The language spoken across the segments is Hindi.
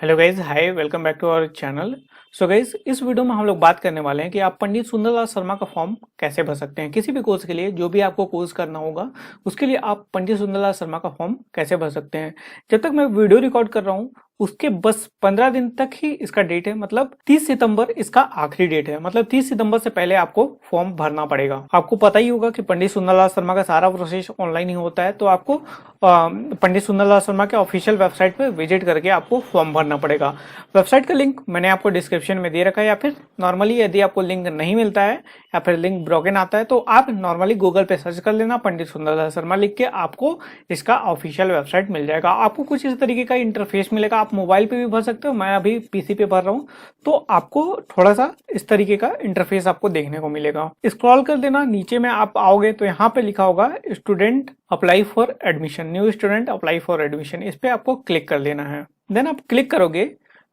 Hello guys, hi, welcome back to our channel. So guys, इस वीडियो में हम लोग बात करने वाले हैं कि आप पंडित सुंदरलाल शर्मा का फॉर्म कैसे भर सकते हैं। किसी भी कोर्स के लिए, जो भी आपको कोर्स करना होगा उसके लिए आप पंडित सुंदरलाल शर्मा का फॉर्म कैसे भर सकते हैं। जब तक मैं वीडियो रिकॉर्ड कर रहा हूँ उसके बस 15 दिन तक ही इसका डेट है, मतलब 30 सितंबर इसका आखिरी डेट है। मतलब 30 सितंबर से पहले आपको फॉर्म भरना पड़ेगा। आपको पता ही होगा कि पंडित सुंदरलाल शर्मा का सारा प्रोसेस ऑनलाइन ही होता है, तो आपको पंडित सुंदरलाल शर्मा के ऑफिशियल वेबसाइट पे विजिट करके आपको फॉर्म भरना पड़ेगा। वेबसाइट का लिंक मैंने आपको डिस्क्रिप्शन में दे रखा है, या फिर नॉर्मली यदि आपको लिंक नहीं मिलता है या फिर लिंक ब्रोकन आता है तो आप नॉर्मली गूगल पे सर्च कर लेना पंडित सुंदरलाल शर्मा लिख के, आपको इसका ऑफिशियल वेबसाइट मिल जाएगा। आपको कुछ इस तरीके का इंटरफेस मिलेगा। आप मोबाइल पे भी भर सकते हो, मैं अभी पीसी पे भर रहा हूँ, तो आपको थोड़ा सा इस तरीके का इंटरफेस आपको देखने को मिलेगा। स्क्रॉल कर देना, नीचे में आप आओगे तो यहाँ पे लिखा होगा student apply for admission, new student apply for admission. इस पे आपको क्लिक कर देना है। देन आप क्लिक करोगे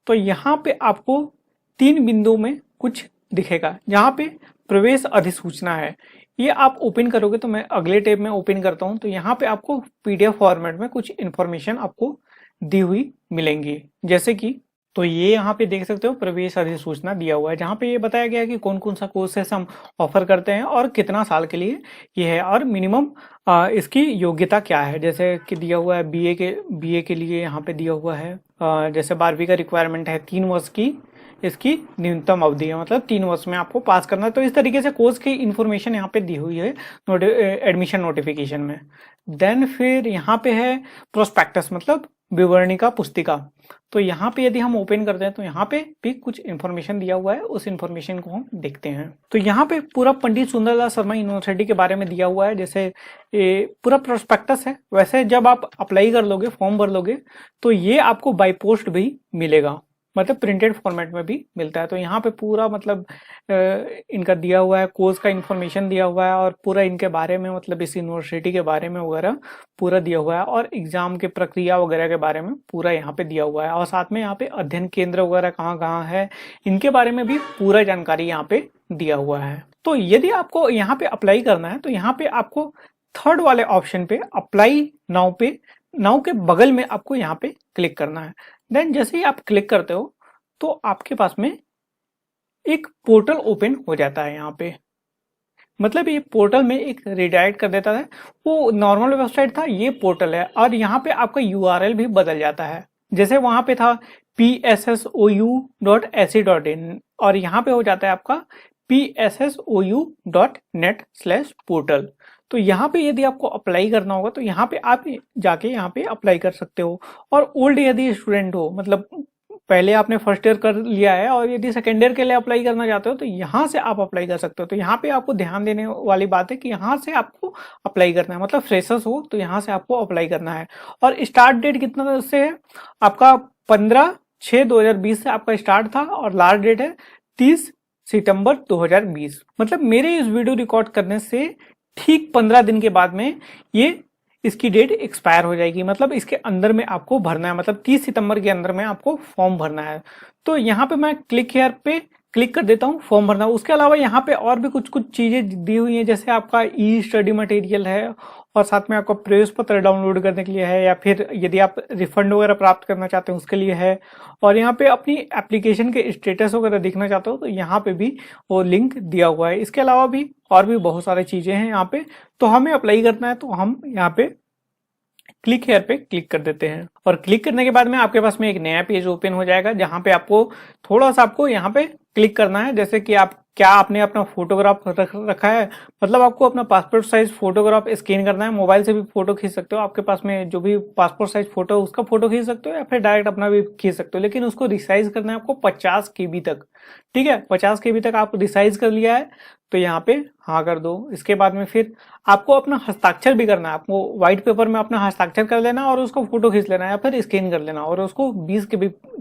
तो यहाँ पे आपको 3 बिंदु में कुछ दिखेगा, जहाँ पे प्रवेश अधिसूचना है। ये आप ओपन करोगे तो मैं अगले टैब में ओपन करता हूँ, तो यहाँ पे आपको पीडीएफ फॉर्मेट में कुछ इन्फॉर्मेशन आपको दी हुई मिलेंगी, जैसे कि तो ये यहाँ पे देख सकते हो प्रवेश अधिसूचना दिया हुआ है, जहाँ पे ये बताया गया है कि कौन कौन सा कोर्सेस हम ऑफर करते हैं और कितना साल के लिए ये है, और मिनिमम इसकी योग्यता क्या है। जैसे कि दिया हुआ है बीए के लिए यहाँ पे दिया हुआ है, जैसे 12वीं का रिक्वायरमेंट है, 3 वर्ष की इसकी न्यूनतम अवधि है, मतलब 3 वर्ष में आपको पास करना है। तो इस तरीके से कोर्स की इन्फॉर्मेशन यहाँ पे दी हुई है एडमिशन नोटिफिकेशन में। देन फिर यहाँ पे है प्रोस्पेक्टस, मतलब विवरणिका पुस्तिका। तो यहाँ पे यदि हम ओपन करते हैं तो यहाँ पे भी कुछ इन्फॉर्मेशन दिया हुआ है, उस इन्फॉर्मेशन को हम देखते हैं। तो यहाँ पे पूरा पंडित सुंदरलाल शर्मा यूनिवर्सिटी के बारे में दिया हुआ है, जैसे पूरा प्रोस्पेक्टस है। वैसे जब आप अप्लाई कर लोगे, फॉर्म भर लोगे, तो ये आपको बाय पोस्ट भी मिलेगा, मतलब प्रिंटेड फॉर्मेट में भी मिलता है। तो यहाँ पे पूरा मतलब इनका दिया हुआ है, कोर्स का इन्फॉर्मेशन दिया हुआ है, और पूरा इनके बारे में, मतलब इस यूनिवर्सिटी के बारे में वगैरह पूरा दिया हुआ है, और एग्जाम के प्रक्रिया वगैरह के बारे में पूरा यहाँ पे दिया हुआ है। और साथ में यहाँ पे अध्ययन केंद्र वगैरह कहाँ कहाँ है, इनके बारे में भी पूरा जानकारी यहाँ पे दिया हुआ है। तो यदि आपको यहाँ पे अप्लाई करना है तो यहाँ पे आपको थर्ड वाले ऑप्शन पे अप्लाई नाउ पे, नाउ के बगल में आपको यहाँ पे क्लिक करना है। देन जैसे ही आप क्लिक करते हो तो आपके पास में एक पोर्टल ओपन हो जाता है। यहाँ पे मतलब ये पोर्टल में एक रिडायरेक्ट कर देता है। वो नॉर्मल वेबसाइट था, ये पोर्टल है, और यहाँ पे आपका यूआरएल भी बदल जाता है। जैसे वहां पे था pssou.ac.in और यहाँ पे हो जाता है आपका pssou.net/portal। तो यहाँ पे यदि आपको अप्लाई करना होगा तो यहाँ पे आप जाके यहाँ पे अप्लाई कर सकते हो। और ओल्ड यदि स्टूडेंट हो, मतलब पहले आपने फर्स्ट ईयर कर लिया है और यदि सेकेंड ईयर के लिए अप्लाई करना चाहते हो तो यहाँ से आप अप्लाई कर सकते हो। तो यहाँ पे आपको ध्यान देने वाली बात है कि यहाँ से आपको अप्लाई करना है, मतलब फ्रेशर्स हो तो यहाँ से आपको अप्लाई करना है। और स्टार्ट डेट कितना से है आपका, 15/6/2020 से आपका स्टार्ट था, और लास्ट डेट है 30 सितंबर 2020। मतलब मेरे इस वीडियो रिकॉर्ड करने से ठीक 15 दिन के बाद में ये इसकी डेट एक्सपायर हो जाएगी। मतलब इसके अंदर में आपको भरना है, मतलब 30 सितंबर के अंदर में आपको फॉर्म भरना है। तो यहाँ पे मैं क्लिक हेयर पे क्लिक कर देता हूँ, फॉर्म भरना। उसके अलावा यहाँ पे और भी कुछ कुछ चीजें दी हुई हैं, जैसे आपका ई स्टडी मटेरियल है, और साथ में आपका प्रवेश पत्र डाउनलोड करने के लिए है, या फिर यदि आप रिफंड वगैरह प्राप्त करना चाहते हैं उसके लिए है, और यहाँ पे अपनी एप्लीकेशन के स्टेटस वगैरह देखना चाहते हो तो यहाँ पे भी वो लिंक दिया हुआ है। इसके अलावा भी और भी बहुत सारी चीजें हैं यहाँ पे। तो हमें अप्लाई करना है तो हम यहाँ पे क्लिक हेयर पे क्लिक कर देते हैं, और क्लिक करने के बाद में आपके पास में एक नया पेज ओपन हो जाएगा, जहां पे आपको थोड़ा सा आपको यहाँ पे क्लिक करना है। जैसे कि आप क्या आपने अपना फोटोग्राफ रखा है, मतलब आपको अपना पासपोर्ट साइज फोटोग्राफ स्कैन करना है। मोबाइल से भी फोटो खींच सकते हो, आपके पास में जो भी पासपोर्ट साइज फोटो है उसका फोटो खींच सकते हो, या फिर डायरेक्ट अपना भी खींच सकते हो, लेकिन उसको रिसाइज करना है आपको 50 KB तक। ठीक है, 50 KB तक आप रिसाइज कर लिया है तो यहाँ पे हाँ कर दो। इसके बाद में फिर आपको अपना हस्ताक्षर भी करना है, आपको व्हाइट पेपर में अपना हस्ताक्षर कर लेना और उसको फोटो खींच लेना है, या फिर स्कैन कर लेना, और उसको 20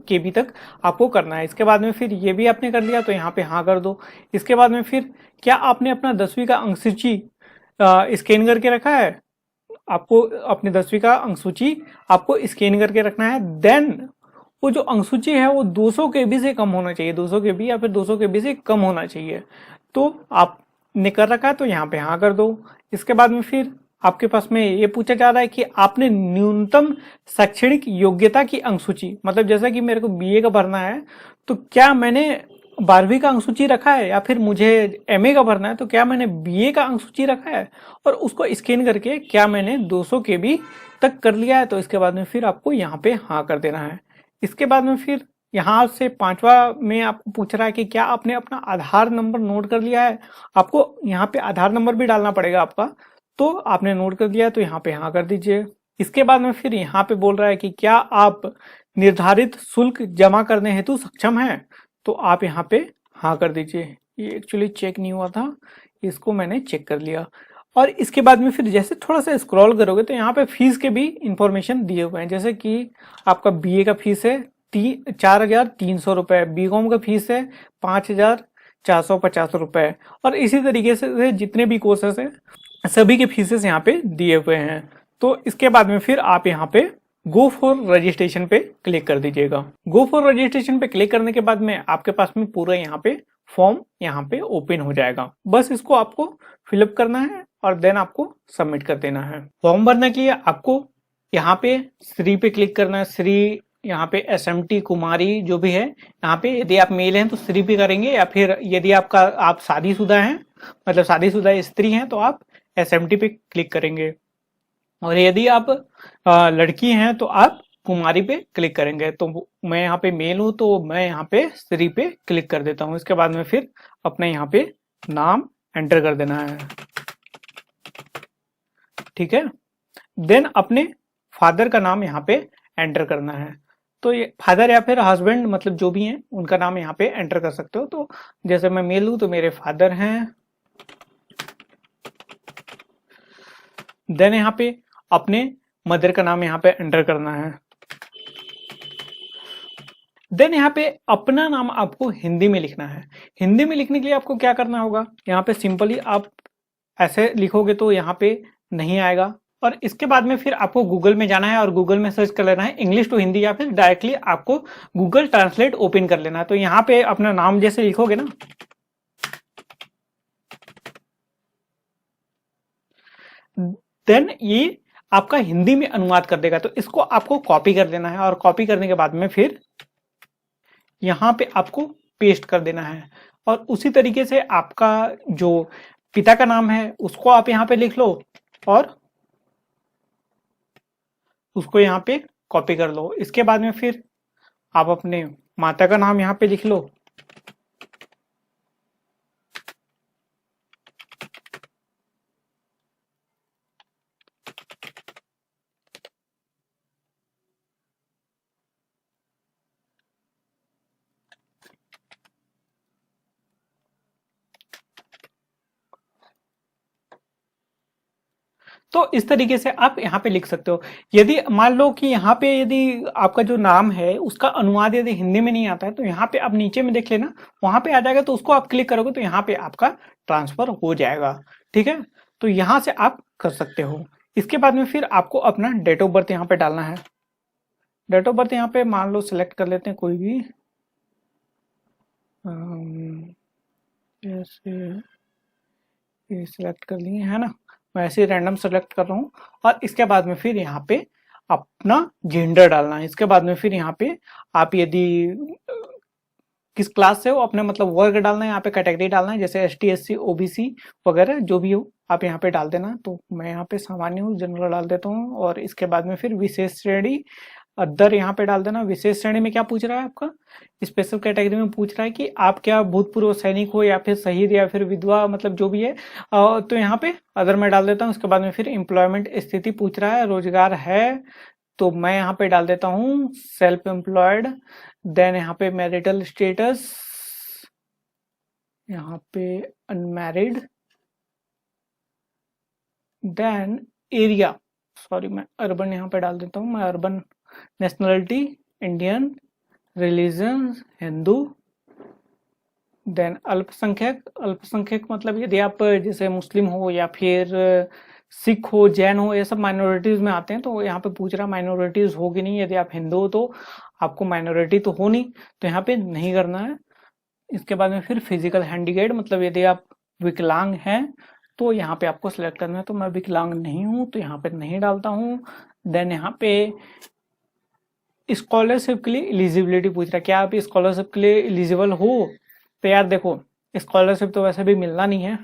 KB तक आपको करना है। इसके बाद में फिर ये भी आपने कर लिया तो यहाँ पे हाँ कर दो। इसके बाद में फिर क्या आपने अपना 10वीं का अंक सूची स्कैन करके रखा है, आपको अपनी 10वीं का अंक सूची आपको स्कैन करके रखना है। देन वो जो अंक सूची है वो 200 KB से कम होना चाहिए, 200 KB या फिर 200 KB से कम होना चाहिए। तो आपने कर रखा है तो यहाँ पे हाँ कर दो। इसके बाद में फिर आपके पास में ये पूछा जा रहा है कि आपने न्यूनतम शैक्षणिक योग्यता की अंक सूची, मतलब जैसा कि मेरे को बीए का भरना है तो क्या मैंने 12वीं का अंक सूची रखा है, या फिर मुझे एमए का भरना है तो क्या मैंने बीए का अंक सूची रखा है, और उसको स्कैन करके क्या मैंने 200 केबी तक कर लिया है। तो इसके बाद में फिर आपको यहाँ पे हाँ कर देना है। इसके बाद में फिर यहाँ से 5वां में आपको पूछ रहा है कि क्या आपने अपना आधार नंबर नोट कर लिया है। आपको यहाँ पे आधार नंबर भी डालना पड़ेगा आपका, तो आपने नोट कर दिया तो यहाँ पे हाँ कर दीजिए। इसके बाद में फिर यहाँ पे बोल रहा है कि क्या आप निर्धारित शुल्क जमा करने हेतु सक्षम हैं, तो आप यहाँ पे हाँ कर दीजिए। ये एक्चुअली चेक नहीं हुआ था, इसको मैंने चेक कर लिया। और इसके बाद में फिर जैसे थोड़ा सा स्क्रॉल करोगे तो यहाँ पे फीस के भी इंफॉर्मेशन दिए हुए हैं, जैसे कि आपका बीए का फीस है 4,300 रुपए, बीकॉम का फीस है 5,450 रुपए, और इसी तरीके से जितने भी कोर्सेस हैं सभी के फीसेस यहाँ पे दिए हुए हैं। तो इसके बाद में फिर आप यहाँ पे गो फॉर रजिस्ट्रेशन पे क्लिक कर दीजिएगा। गो फॉर रजिस्ट्रेशन पे क्लिक करने के बाद में आपके पास में पूरा यहाँ पे फॉर्म यहाँ पे ओपन हो जाएगा। बस इसको आपको फिलअप करना है और देन आपको सबमिट कर देना है। फॉर्म भरने के लिए आपको यहाँ पे श्री पे क्लिक करना है। श्री यहाँ पे SMT कुमारी जो भी है, यहाँ पे यदि आप मेल हैं तो श्री पे करेंगे, या फिर यदि आप शादीशुदा हैं, मतलब शादीशुदा स्त्री हैं, तो आप SMT पे क्लिक करेंगे, और यदि आप लड़की हैं तो आप कुमारी पे क्लिक करेंगे। तो मैं यहाँ पे मेल हूँ तो मैं यहाँ पे श्री पे क्लिक कर देता हूँ। इसके बाद में फिर अपने यहाँ पे नाम एंटर कर देना है, ठीक है। देन अपने फादर का नाम यहाँ पे एंटर करना है। तो ये फादर या फिर हस्बैंड, मतलब जो भी हैं उनका नाम यहाँ पे एंटर कर सकते हो। तो जैसे मैं मेल हूँ तो मेरे फादर हैं। देन यहाँ पे अपने मदर का नाम यहाँ पे एंटर करना है। देन यहाँ पे अपना नाम आपको हिंदी में लिखना है। हिंदी में लिखने के लिए आपको क्या करना होगा, यहाँ पे सिंपली आप ऐसे लिखोगे तो यहाँ पे नहीं आएगा, और इसके बाद में फिर आपको गूगल में जाना है और गूगल में सर्च कर लेना है इंग्लिश टू हिंदी, या फिर डायरेक्टली आपको गूगल ट्रांसलेट ओपन कर लेना है। तो यहाँ पे अपना नाम जैसे लिखोगे ना, देन ये आपका हिंदी में अनुवाद कर देगा। तो इसको आपको कॉपी कर देना है, और कॉपी करने के बाद में फिर यहाँ पे आपको पेस्ट कर देना है। और उसी तरीके से आपका जो पिता का नाम है उसको आप यहाँ पे लिख लो, और उसको यहाँ पे कॉपी कर लो। इसके बाद में फिर आप अपने माता का नाम यहाँ पे लिख लो, तो इस तरीके से आप यहाँ पे लिख सकते हो। यदि मान लो कि यहाँ पे यदि आपका जो नाम है उसका अनुवाद यदि हिंदी में नहीं आता है तो यहाँ पे आप नीचे में देख लेना, वहां पे आ जाएगा, तो उसको आप क्लिक करोगे तो यहाँ पे आपका ट्रांसफर हो जाएगा, ठीक है। तो यहाँ से आप कर सकते हो। इसके बाद में फिर आपको अपना डेट ऑफ बर्थ यहाँ पे डालना है। डेट ऑफ बर्थ यहाँ पे मान लो सिलेक्ट कर लेते हैं कोई भी, ऐसे सिलेक्ट कर लिए है ना, मैं ऐसे रैंडम सेलेक्ट कर रहा हूँ। और इसके बाद में फिर यहाँ पे अपना जेंडर डालना है। इसके बाद में फिर यहाँ पे आप यदि किस क्लास से हो अपने मतलब वर्ग डालना है, यहाँ पे कैटेगरी डालना है, जैसे ST SC OBC वगैरह जो भी हो आप यहाँ पे डाल देना। तो मैं यहाँ पे सामान्य हूँ, जनरल डाल देता हूँ। और इसके बाद में फिर विशेष श्रेणी अदर यहाँ पे डाल देना। विशेष श्रेणी में क्या पूछ रहा है आपका, स्पेशल कैटेगरी में पूछ रहा है कि आप क्या भूतपूर्व सैनिक हो या फिर शहीद या फिर विधवा, मतलब जो भी है। तो यहाँ पे अदर में डाल देता हूँ। उसके बाद में फिर एम्प्लॉयमेंट स्थिति पूछ रहा है, रोजगार है तो मैं यहाँ पे डाल देता हूँ सेल्फ एम्प्लॉयड। देन यहाँ पे मैरिटल स्टेटस, यहाँ पे अनमैरिड। देन एरिया, सॉरी मैं अर्बन यहाँ पे डाल देता हूँ, मैं urban. Nationality Indian, religion Hindu. Then अल्पसंख्यक, अल्पसंख्यक मतलब यदि आप जैसे मुस्लिम हो या फिर सिख हो, जैन हो, ये सब माइनॉरिटीज में आते हैं। तो यहाँ पे पूछ रहा माइनॉरिटीज हो कि नहीं। यदि आप हिंदू हो तो आपको माइनॉरिटी तो हो नहीं, तो यहाँ पे नहीं करना है। इसके बाद में फिर फिजिकल हैंडीकेप, मतलब यदि आप विकलांग हैं तो यहाँ पे आपको सिलेक्ट करना है। तो मैं विकलांग नहीं हूँ तो यहाँ पे नहीं डालता हूँ। देन यहाँ पे स्कॉलरशिप के लिए एलिजिबिलिटी पूछ रहा है, क्या आप स्कॉलरशिप के लिए एलिजिबल हो? तो यार देखो, स्कॉलरशिप तो वैसे भी मिलना नहीं है,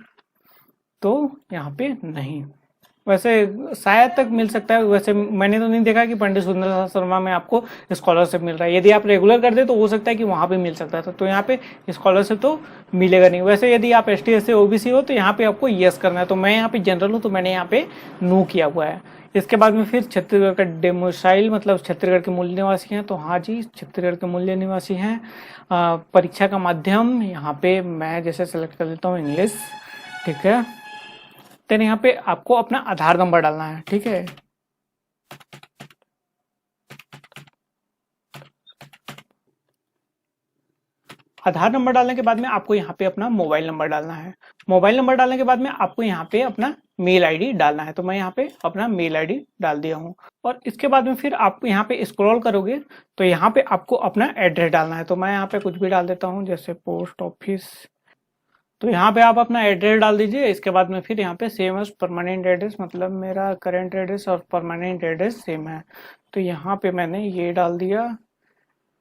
तो यहाँ पे नहीं। वैसे शायद तक मिल सकता है, वैसे मैंने तो नहीं देखा कि पंडित सुंदरलाल शर्मा में आपको स्कॉलरशिप मिल रहा है। यदि आप रेगुलर करते तो हो सकता है कि वहाँ पे मिल सकता था, तो यहाँ पे स्कॉलरशिप तो मिलेगा नहीं। वैसे यदि आप ST SC OBC हो तो यहाँ पे आपको यस करना है। तो मैं यहाँ पे जनरल हूँ तो मैंने यहाँ पे नो किया हुआ है। इसके बाद में फिर छत्तीसगढ़ का डेमोसाइल, मतलब छत्तीसगढ़ के मूल निवासी हैं, तो हाँ जी छत्तीसगढ़ के मूल निवासी हैं। परीक्षा का माध्यम यहाँ पे मैं जैसे सेलेक्ट कर लेता हूँ इंग्लिश, ठीक है। देन यहाँ पे आपको अपना आधार नंबर डालना है, ठीक है। आधार नंबर डालने के बाद में आपको यहाँ पे अपना मोबाइल नंबर डालना है। मोबाइल नंबर डालने के बाद में आपको यहाँ पे अपना मेल आईडी डालना है। तो मैं यहाँ पे अपना मेल आईडी डाल दिया हूँ। और इसके बाद में फिर आप यहाँ पे स्क्रॉल करोगे तो यहाँ पे आपको अपना एड्रेस डालना है। तो मैं यहाँ पे कुछ भी डाल देता हूँ, जैसे पोस्ट ऑफिस। तो यहाँ पे आप अपना एड्रेस डाल दीजिए। इसके बाद में फिर यहाँ पे सेम एज परमानेंट एड्रेस, मतलब मेरा करंट एड्रेस और परमानेंट एड्रेस सेम है, तो यहाँ पे मैंने ये डाल दिया।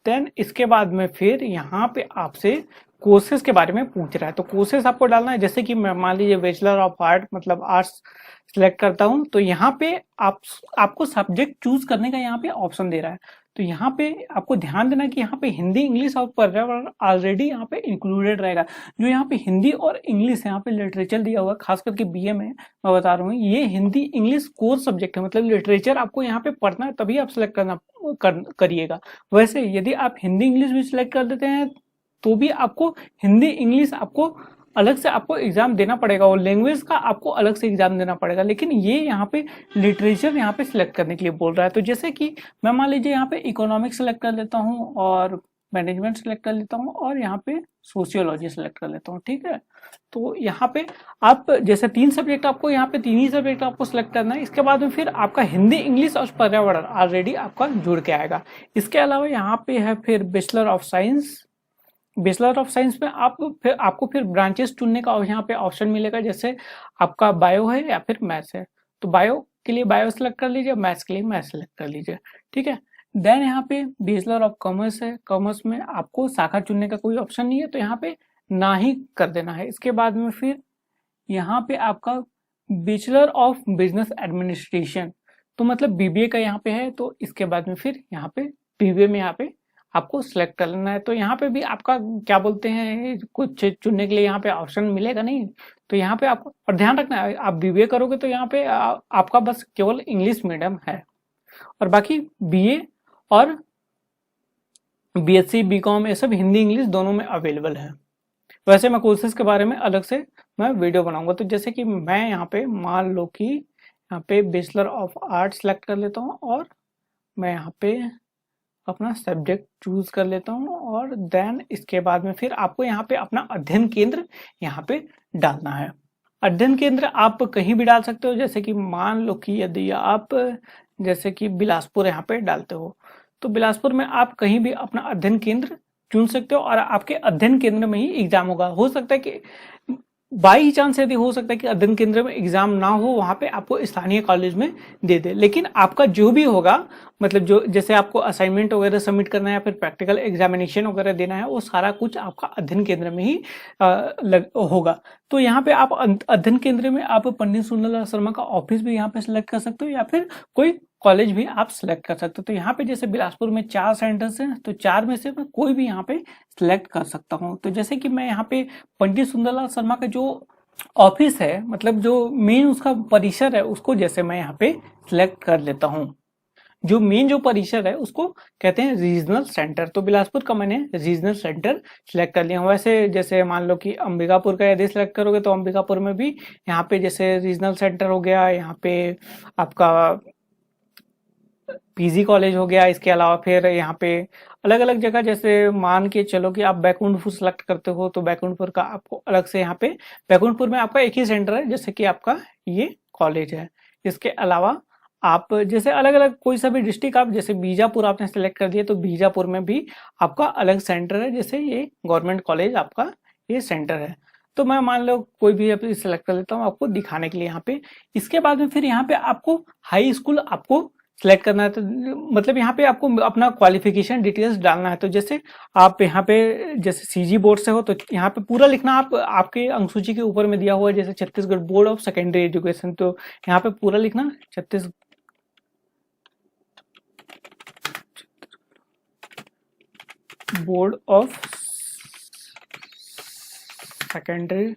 देन इसके बाद में फिर यहाँ पे आपसे कोर्सेज के बारे में पूछ रहा है, तो कोर्सेज आपको डालना है। जैसे कि मैं मान लीजिए बैचलर ऑफ आर्ट, मतलब आर्ट्स सिलेक्ट करता हूँ, तो यहाँ पे आपको सब्जेक्ट चूज करने का यहाँ पे ऑप्शन दे रहा है। तो यहाँ पे आपको ध्यान देना कि यहाँ पे हिंदी, इंग्लिश और पर्यावरण ऑलरेडी यहाँ पे इंक्लूडेड रहेगा। जो यहाँ पे हिंदी और इंग्लिश यहाँ पे लिटरेचर दिया हुआ, खास करके BA में मैं बता रहा हूँ, ये हिंदी इंग्लिश कोर सब्जेक्ट है, मतलब लिटरेचर आपको यहाँ पे पढ़ना है तभी आप सिलेक्ट करिएगा। वैसे यदि आप हिंदी इंग्लिश भी सिलेक्ट कर देते हैं तो भी आपको हिंदी इंग्लिश आपको अलग से आपको एग्जाम देना पड़ेगा, और लैंग्वेज का आपको अलग से एग्जाम देना पड़ेगा। लेकिन ये यहाँ पे लिटरेचर यहाँ पे सिलेक्ट करने के लिए बोल रहा है। तो जैसे कि मैं मान लीजिए यहाँ पे इकोनॉमिक्स सेलेक्ट कर लेता हूँ, और मैनेजमेंट सेलेक्ट कर लेता हूँ, और यहाँ पे सोशियोलॉजी सेलेक्ट कर लेता हूँ, ठीक है। तो यहाँ पे आप जैसे 3 सब्जेक्ट आपको यहाँ पे 3 ही सब्जेक्ट आपको सिलेक्ट करना है। इसके बाद में फिर आपका हिंदी, इंग्लिश और पर्यावरण ऑलरेडी आपका जुड़ के आएगा। इसके अलावा यहाँ पे है फिर bachelor of science. Bachelor of science में आपको फिर ब्रांचेस चुनने का यहाँ पे ऑप्शन मिलेगा। जैसे आपका बायो है या फिर मैथ्स है, तो बायो के लिए बायो सेलेक्ट कर लीजिए, मैथ्स के लिए मैथ्स सेलेक्ट कर लीजिए, ठीक है। देन यहाँ पे बैचलर ऑफ कॉमर्स है, कॉमर्स में आपको शाखा चुनने का कोई ऑप्शन नहीं है, तो यहाँ पे ना ही कर देना है। इसके बाद में फिर यहाँ पे आपका बैचलर ऑफ बिजनेस एडमिनिस्ट्रेशन, तो मतलब BBA का यहाँ पे है। तो इसके बाद में फिर यहाँ पे BBA में यहाँ पे आपको सिलेक्ट कर लेना है। तो यहाँ पे भी आपका क्या बोलते हैं, कुछ चुनने के लिए यहाँ पे ऑप्शन मिलेगा नहीं। तो यहाँ पे आपको और ध्यान रखना है, आप BBA करोगे तो यहाँ पे आपका बस केवल इंग्लिश मीडियम है, और बाकी BA और BSc BCom ये सब हिंदी इंग्लिश दोनों में अवेलेबल है। वैसे मैं कोर्सेज के बारे में अलग से मैं वीडियो बनाऊंगा। तो जैसे कि मैं यहाँ पे मान लो कि यहाँ पे बैचलर ऑफ आर्ट सेलेक्ट कर लेता हूँ, और मैं यहाँ पे अपना सब्जेक्ट चूज कर लेता हूँ, और देन इसके बाद में फिर आपको यहाँ पे अपना अध्ययन केंद्र यहाँ पे डालना है। अध्ययन केंद्र आप कहीं भी डाल सकते हो, जैसे कि मान लो कि यदि आप जैसे कि बिलासपुर यहाँ पे डालते हो, तो बिलासपुर में आप कहीं भी अपना अध्ययन केंद्र चुन सकते हो, और आपके अध्ययन केंद्र में ही एग्जाम होगा। हो सकता है कि बाई चांस यदि हो सकता है कि अध्ययन केंद्र में एग्जाम ना हो, वहां पे आपको स्थानीय कॉलेज में दे दे, लेकिन आपका जो भी होगा, मतलब जो जैसे आपको असाइनमेंट वगैरह सबमिट करना है या फिर प्रैक्टिकल एग्जामिनेशन वगैरह देना है, वो सारा कुछ आपका अध्ययन केंद्र में ही होगा। तो यहाँ पे आप अध्ययन केंद्र में आप पंडित सुंदरलाल शर्मा का ऑफिस भी यहाँ पे सिलेक्ट कर सकते हो, या फिर कोई कॉलेज भी आप सिलेक्ट कर सकते हो। तो यहाँ पे जैसे बिलासपुर में 4 सेंटर्स हैं, तो 4 में से मैं कोई भी यहाँ पे सिलेक्ट कर सकता हूँ। तो जैसे कि मैं यहाँ पे पंडित सुंदरलाल शर्मा का जो ऑफिस है, मतलब जो मेन उसका परिसर है, उसको जैसे मैं यहाँ पे सिलेक्ट कर लेता हूँ। जो मेन जो परिसर है उसको कहते हैं रीजनल सेंटर। तो बिलासपुर का मैंने रीजनल सेंटर सिलेक्ट कर लिया। वैसे जैसे मान लो कि अंबिकापुर का यदि सिलेक्ट करोगे तो अंबिकापुर में भी यहाँ पे जैसे रीजनल सेंटर हो गया, यहाँ पे आपका PG कॉलेज हो गया। इसके अलावा फिर यहाँ पे अलग अलग जगह, जैसे मान के चलो कि आप बैकुंठपुर सेलेक्ट करते हो, तो बैकुंठपुर का आपको अलग से यहाँ पे बैकुंठपुर में आपका एक ही सेंटर है, जैसे कि आपका ये कॉलेज है। इसके अलावा आप जैसे अलग अलग कोई सा भी डिस्ट्रिक्ट, आप जैसे बीजापुर आपने सेलेक्ट कर दिया, तो बीजापुर में भी आपका अलग सेंटर है, जैसे ये गवर्नमेंट कॉलेज आपका ये सेंटर है। तो मैं मान लो कोई भी अभी सिलेक्ट कर लेता हूँ आपको दिखाने के लिए यहाँ पे। इसके बाद में फिर यहाँ पे आपको हाई स्कूल आपको सिलेक्ट करना है, तो मतलब यहाँ पे आपको अपना क्वालिफिकेशन डिटेल्स डालना है। तो जैसे आप यहाँ पे जैसे सीजी बोर्ड से हो तो यहाँ पे पूरा लिखना, आप आपके अंकसूची के ऊपर में दिया हुआ है जैसे Chhattisgarh board of secondary education, तो यहाँ पे पूरा लिखना Chhattisgarh board of secondary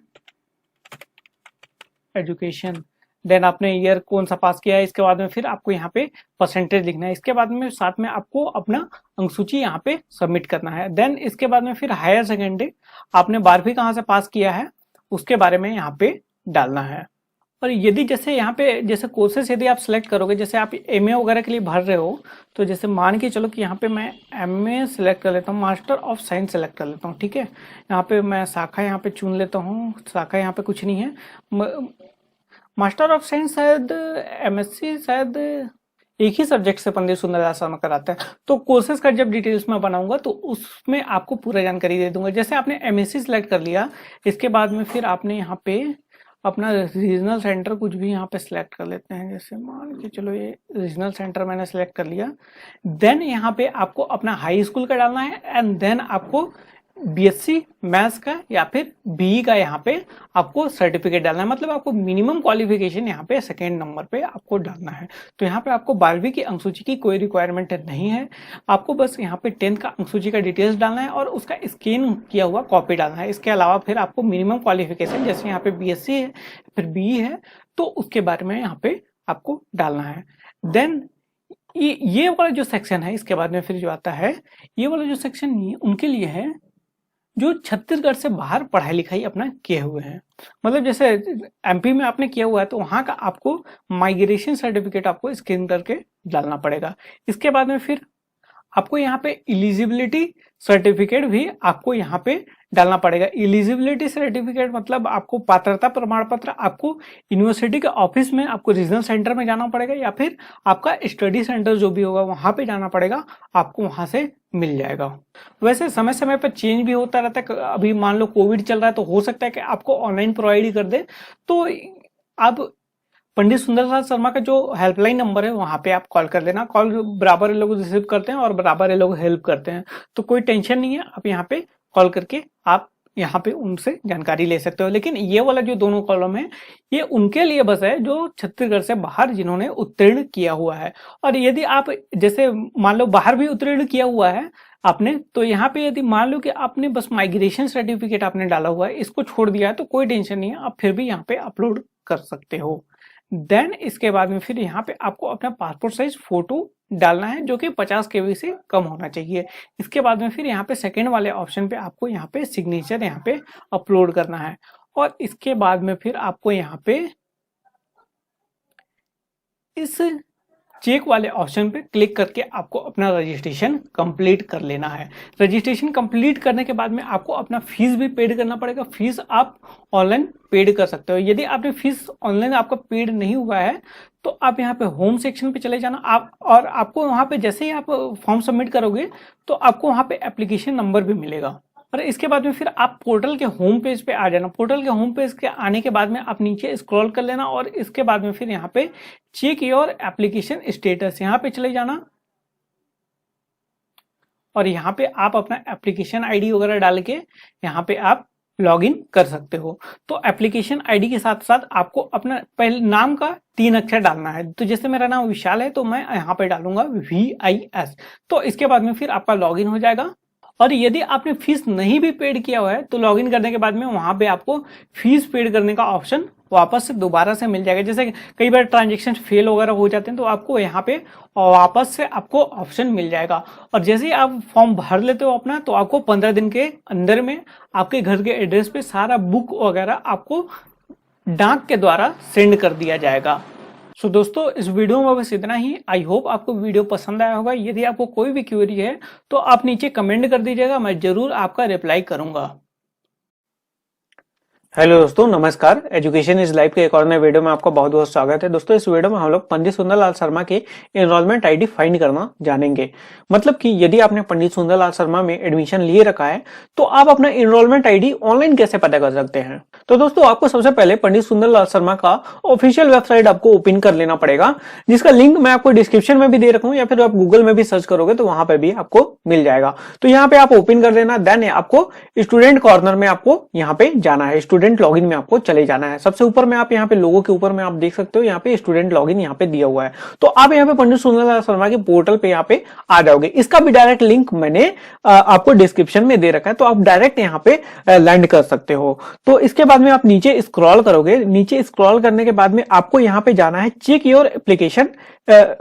education, then आपने ईयर कौन सा पास किया है, इसके बाद में फिर आपको यहाँ पे परसेंटेज लिखना है, इसके बाद में साथ में आपको अपना अंकसूची यहाँ पे सबमिट करना है। देन इसके बाद में फिर हायर सेकेंडरी आपने 12वीं कहाँ से पास किया है उसके बारे में यहाँ पे डालना है। और यदि जैसे यहाँ पे जैसे कोर्सेस यदि आप सिलेक्ट करोगे, जैसे आप एमए वगैरह के लिए भर रहे हो, तो जैसे मान के चलो कि यहाँ पे मैं एमए सिलेक्ट कर लेता हूँ, मास्टर ऑफ साइंस सेलेक्ट कर लेता हूँ, ठीक है। यहाँ पे मैं शाखा यहाँ पे चुन लेता हूँ, शाखा यहाँ पे कुछ नहीं है। मास्टर ऑफ साइंस शायद एमएससी शायद एक ही सब्जेक्ट से पंडित सुंदरलाल शर्मा कराता है, तो कोर्सेज का जब डिटेल्स में बनाऊंगा तो उसमें आपको पूरा जानकारी दे दूंगा। जैसे आपने एमएससी सिलेक्ट कर लिया, इसके बाद में फिर आपने यहाँ पे अपना रीजनल सेंटर कुछ भी यहाँ पे सिलेक्ट कर लेते हैं, जैसे मान के चलो ये रीजनल सेंटर मैंने सिलेक्ट कर लिया। देन यहाँ पे आपको अपना हाई स्कूल का डालना है, एंड देन आपको बीएससी मैथ्स का या फिर बीई का यहाँ पे आपको सर्टिफिकेट डालना है, मतलब आपको मिनिमम क्वालिफिकेशन यहाँ पे सेकेंड नंबर पे आपको डालना है। तो यहाँ पे आपको 12वीं की अंकसूची की कोई रिक्वायरमेंट नहीं है, आपको बस यहाँ पे 10th का अंकसूची का डिटेल्स डालना है और उसका स्कैन किया हुआ कॉपी डालना है। इसके अलावा फिर आपको मिनिमम क्वालिफिकेशन जैसे यहाँ पे बीएससी है फिर बीई है तो उसके बारे में यहाँ पे आपको डालना है। देन ये वाला जो सेक्शन है इसके बाद में फिर जो आता है, ये वाला जो सेक्शन उनके लिए है जो छत्तीसगढ़ से बाहर पढ़ाई लिखाई अपना किए हुए हैं, मतलब जैसे एमपी में आपने किया हुआ है तो वहां का आपको माइग्रेशन सर्टिफिकेट आपको स्कैन करके डालना पड़ेगा। इसके बाद में फिर आपको यहाँ पे एलिजिबिलिटी सर्टिफिकेट भी आपको यहाँ पे डालना पड़ेगा। एलिजिबिलिटी सर्टिफिकेट मतलब आपको पात्रता प्रमाण पत्र आपको यूनिवर्सिटी के ऑफिस में आपको रीजनल सेंटर में जाना पड़ेगा या फिर आपका स्टडी सेंटर जो भी होगा वहां पे जाना पड़ेगा, आपको वहां से मिल जाएगा। वैसे समय समय पर चेंज भी होता रहता है, अभी मान लो कोविड चल रहा है तो हो सकता है कि आपको ऑनलाइन प्रोवाइड ही कर दे, तो आप पंडित सुंदरलाल शर्मा का जो हेल्पलाइन नंबर है वहां पे आप कॉल कर लेना, कॉल बराबर ये लोग रिसीव करते हैं और बराबर ये लोग हेल्प करते हैं, तो कोई टेंशन नहीं है, आप यहाँ पे कॉल करके आप यहाँ पे उनसे जानकारी ले सकते हो। लेकिन ये वाला जो दोनों कॉलम है ये उनके लिए बस है जो छत्तीसगढ़ से बाहर जिन्होंने उत्तीर्ण किया हुआ है। और यदि आप जैसे मान लो बाहर भी उत्तीर्ण किया हुआ है आपने, तो यहाँ पे यदि मान लो कि आपने बस माइग्रेशन सर्टिफिकेट आपने डाला हुआ है, इसको छोड़ दिया है तो कोई टेंशन नहीं है, आप फिर भी यहाँ पे अपलोड कर सकते हो। देन इसके बाद में फिर यहाँ पे आपको अपना पासपोर्ट साइज फोटो डालना है जो कि 50 KB से कम होना चाहिए। इसके बाद में फिर यहाँ पे सेकंड वाले ऑप्शन पे आपको यहाँ पे सिग्नेचर यहाँ पे अपलोड करना है और इसके बाद में फिर आपको यहाँ पे इस चेक वाले ऑप्शन पे क्लिक करके आपको अपना रजिस्ट्रेशन कंप्लीट कर लेना है। रजिस्ट्रेशन कंप्लीट करने के बाद में आपको अपना फीस भी पेड करना पड़ेगा, फीस आप ऑनलाइन पेड कर सकते हो। यदि आपने फीस ऑनलाइन आपका पेड नहीं हुआ है तो आप यहाँ पे होम सेक्शन पे चले जाना आप, और आपको वहाँ पे जैसे ही आप फॉर्म सबमिट करोगे तो आपको वहाँ पे एप्लीकेशन नंबर भी मिलेगा और इसके बाद में फिर आप पोर्टल के होम पेज पे आ जाना। पोर्टल के होम पेज के आने के बाद में आप नीचे स्क्रॉल कर लेना और इसके बाद में फिर यहाँ पे चेक योर एप्लीकेशन स्टेटस यहाँ पे चले जाना और यहाँ पे आप अपना एप्लीकेशन आईडी वगैरह डाल के यहाँ पे आप लॉगिन कर सकते हो। तो एप्लीकेशन आईडी के साथ साथ आपको अपना पहले नाम का 3 अक्षर डालना है, तो जैसे मेरा नाम विशाल है तो मैं यहाँ पे डालूंगा VIS। तो इसके बाद में फिर आपका लॉगिन हो जाएगा और यदि आपने फीस नहीं भी पेड किया हुआ है तो लॉगिन करने के बाद में वहां पे आपको फीस पेड करने का ऑप्शन वापस से दोबारा से मिल जाएगा। जैसे कई बार ट्रांजेक्शन फेल वगैरह हो जाते हैं तो आपको यहाँ पे वापस से आपको ऑप्शन मिल जाएगा और जैसे ही आप फॉर्म भर लेते हो अपना तो आपको 15 दिन के अंदर में आपके घर के एड्रेस पे सारा बुक वगैरह आपको डाक के द्वारा सेंड कर दिया जाएगा। सो दोस्तों इस वीडियो में बस इतना ही। आई होप आपको वीडियो पसंद आया होगा। यदि आपको कोई भी क्वेरी है तो आप नीचे कमेंट कर दीजिएगा, मैं जरूर आपका रिप्लाई करूंगा। हेलो दोस्तों, नमस्कार। एजुकेशन इज लाइफ के एक और नए वीडियो में आपका बहुत बहुत स्वागत है। दोस्तों, इस वीडियो में हम लोग पंडित सुंदरलाल शर्मा के एनरोलमेंट आईडी फाइंड करना जानेंगे। मतलब कि यदि आपने पंडित सुंदरलाल शर्मा में एडमिशन लिए रखा है तो आप अपना एनरोलमेंट आईडी ऑनलाइन कैसे पता कर सकते हैं। तो दोस्तों, आपको सबसे पहले पंडित सुंदरलाल शर्मा का ऑफिशियल वेबसाइट आपको ओपन कर लेना पड़ेगा, जिसका लिंक मैं आपको डिस्क्रिप्शन में भी दे रखा हूँ या फिर आप गूगल में भी सर्च करोगे तो वहां पर भी आपको मिल जाएगा। तो यहाँ पे आप ओपन कर लेना, देन आपको स्टूडेंट कॉर्नर में आपको यहाँ पे जाना है, स्टूडेंट लॉगिन में आपको चले जाना है। सबसे ऊपर में आप यहाँ पे लोगों के ऊपर में आप देख सकते हो यहाँ पे स्टूडेंट लॉगिन यहाँ पे दिया हुआ है। तो आप यहाँ पे पंडित सुंदरलाल शर्मा के पोर्टल पे यहाँ पे आ जाओगे। इसका भी डायरेक्ट लिंक मैंने आपको डिस्क्रिप्शन में दे रखा है, तो आप डायरेक्ट यहाँ पे लैंड कर सकते हो। तो इसके बाद में आप नीचे स्क्रॉल करोगे, नीचे स्क्रॉल करने के बाद में आपको यहाँ पे जाना है चेक योर एप्लीकेशन,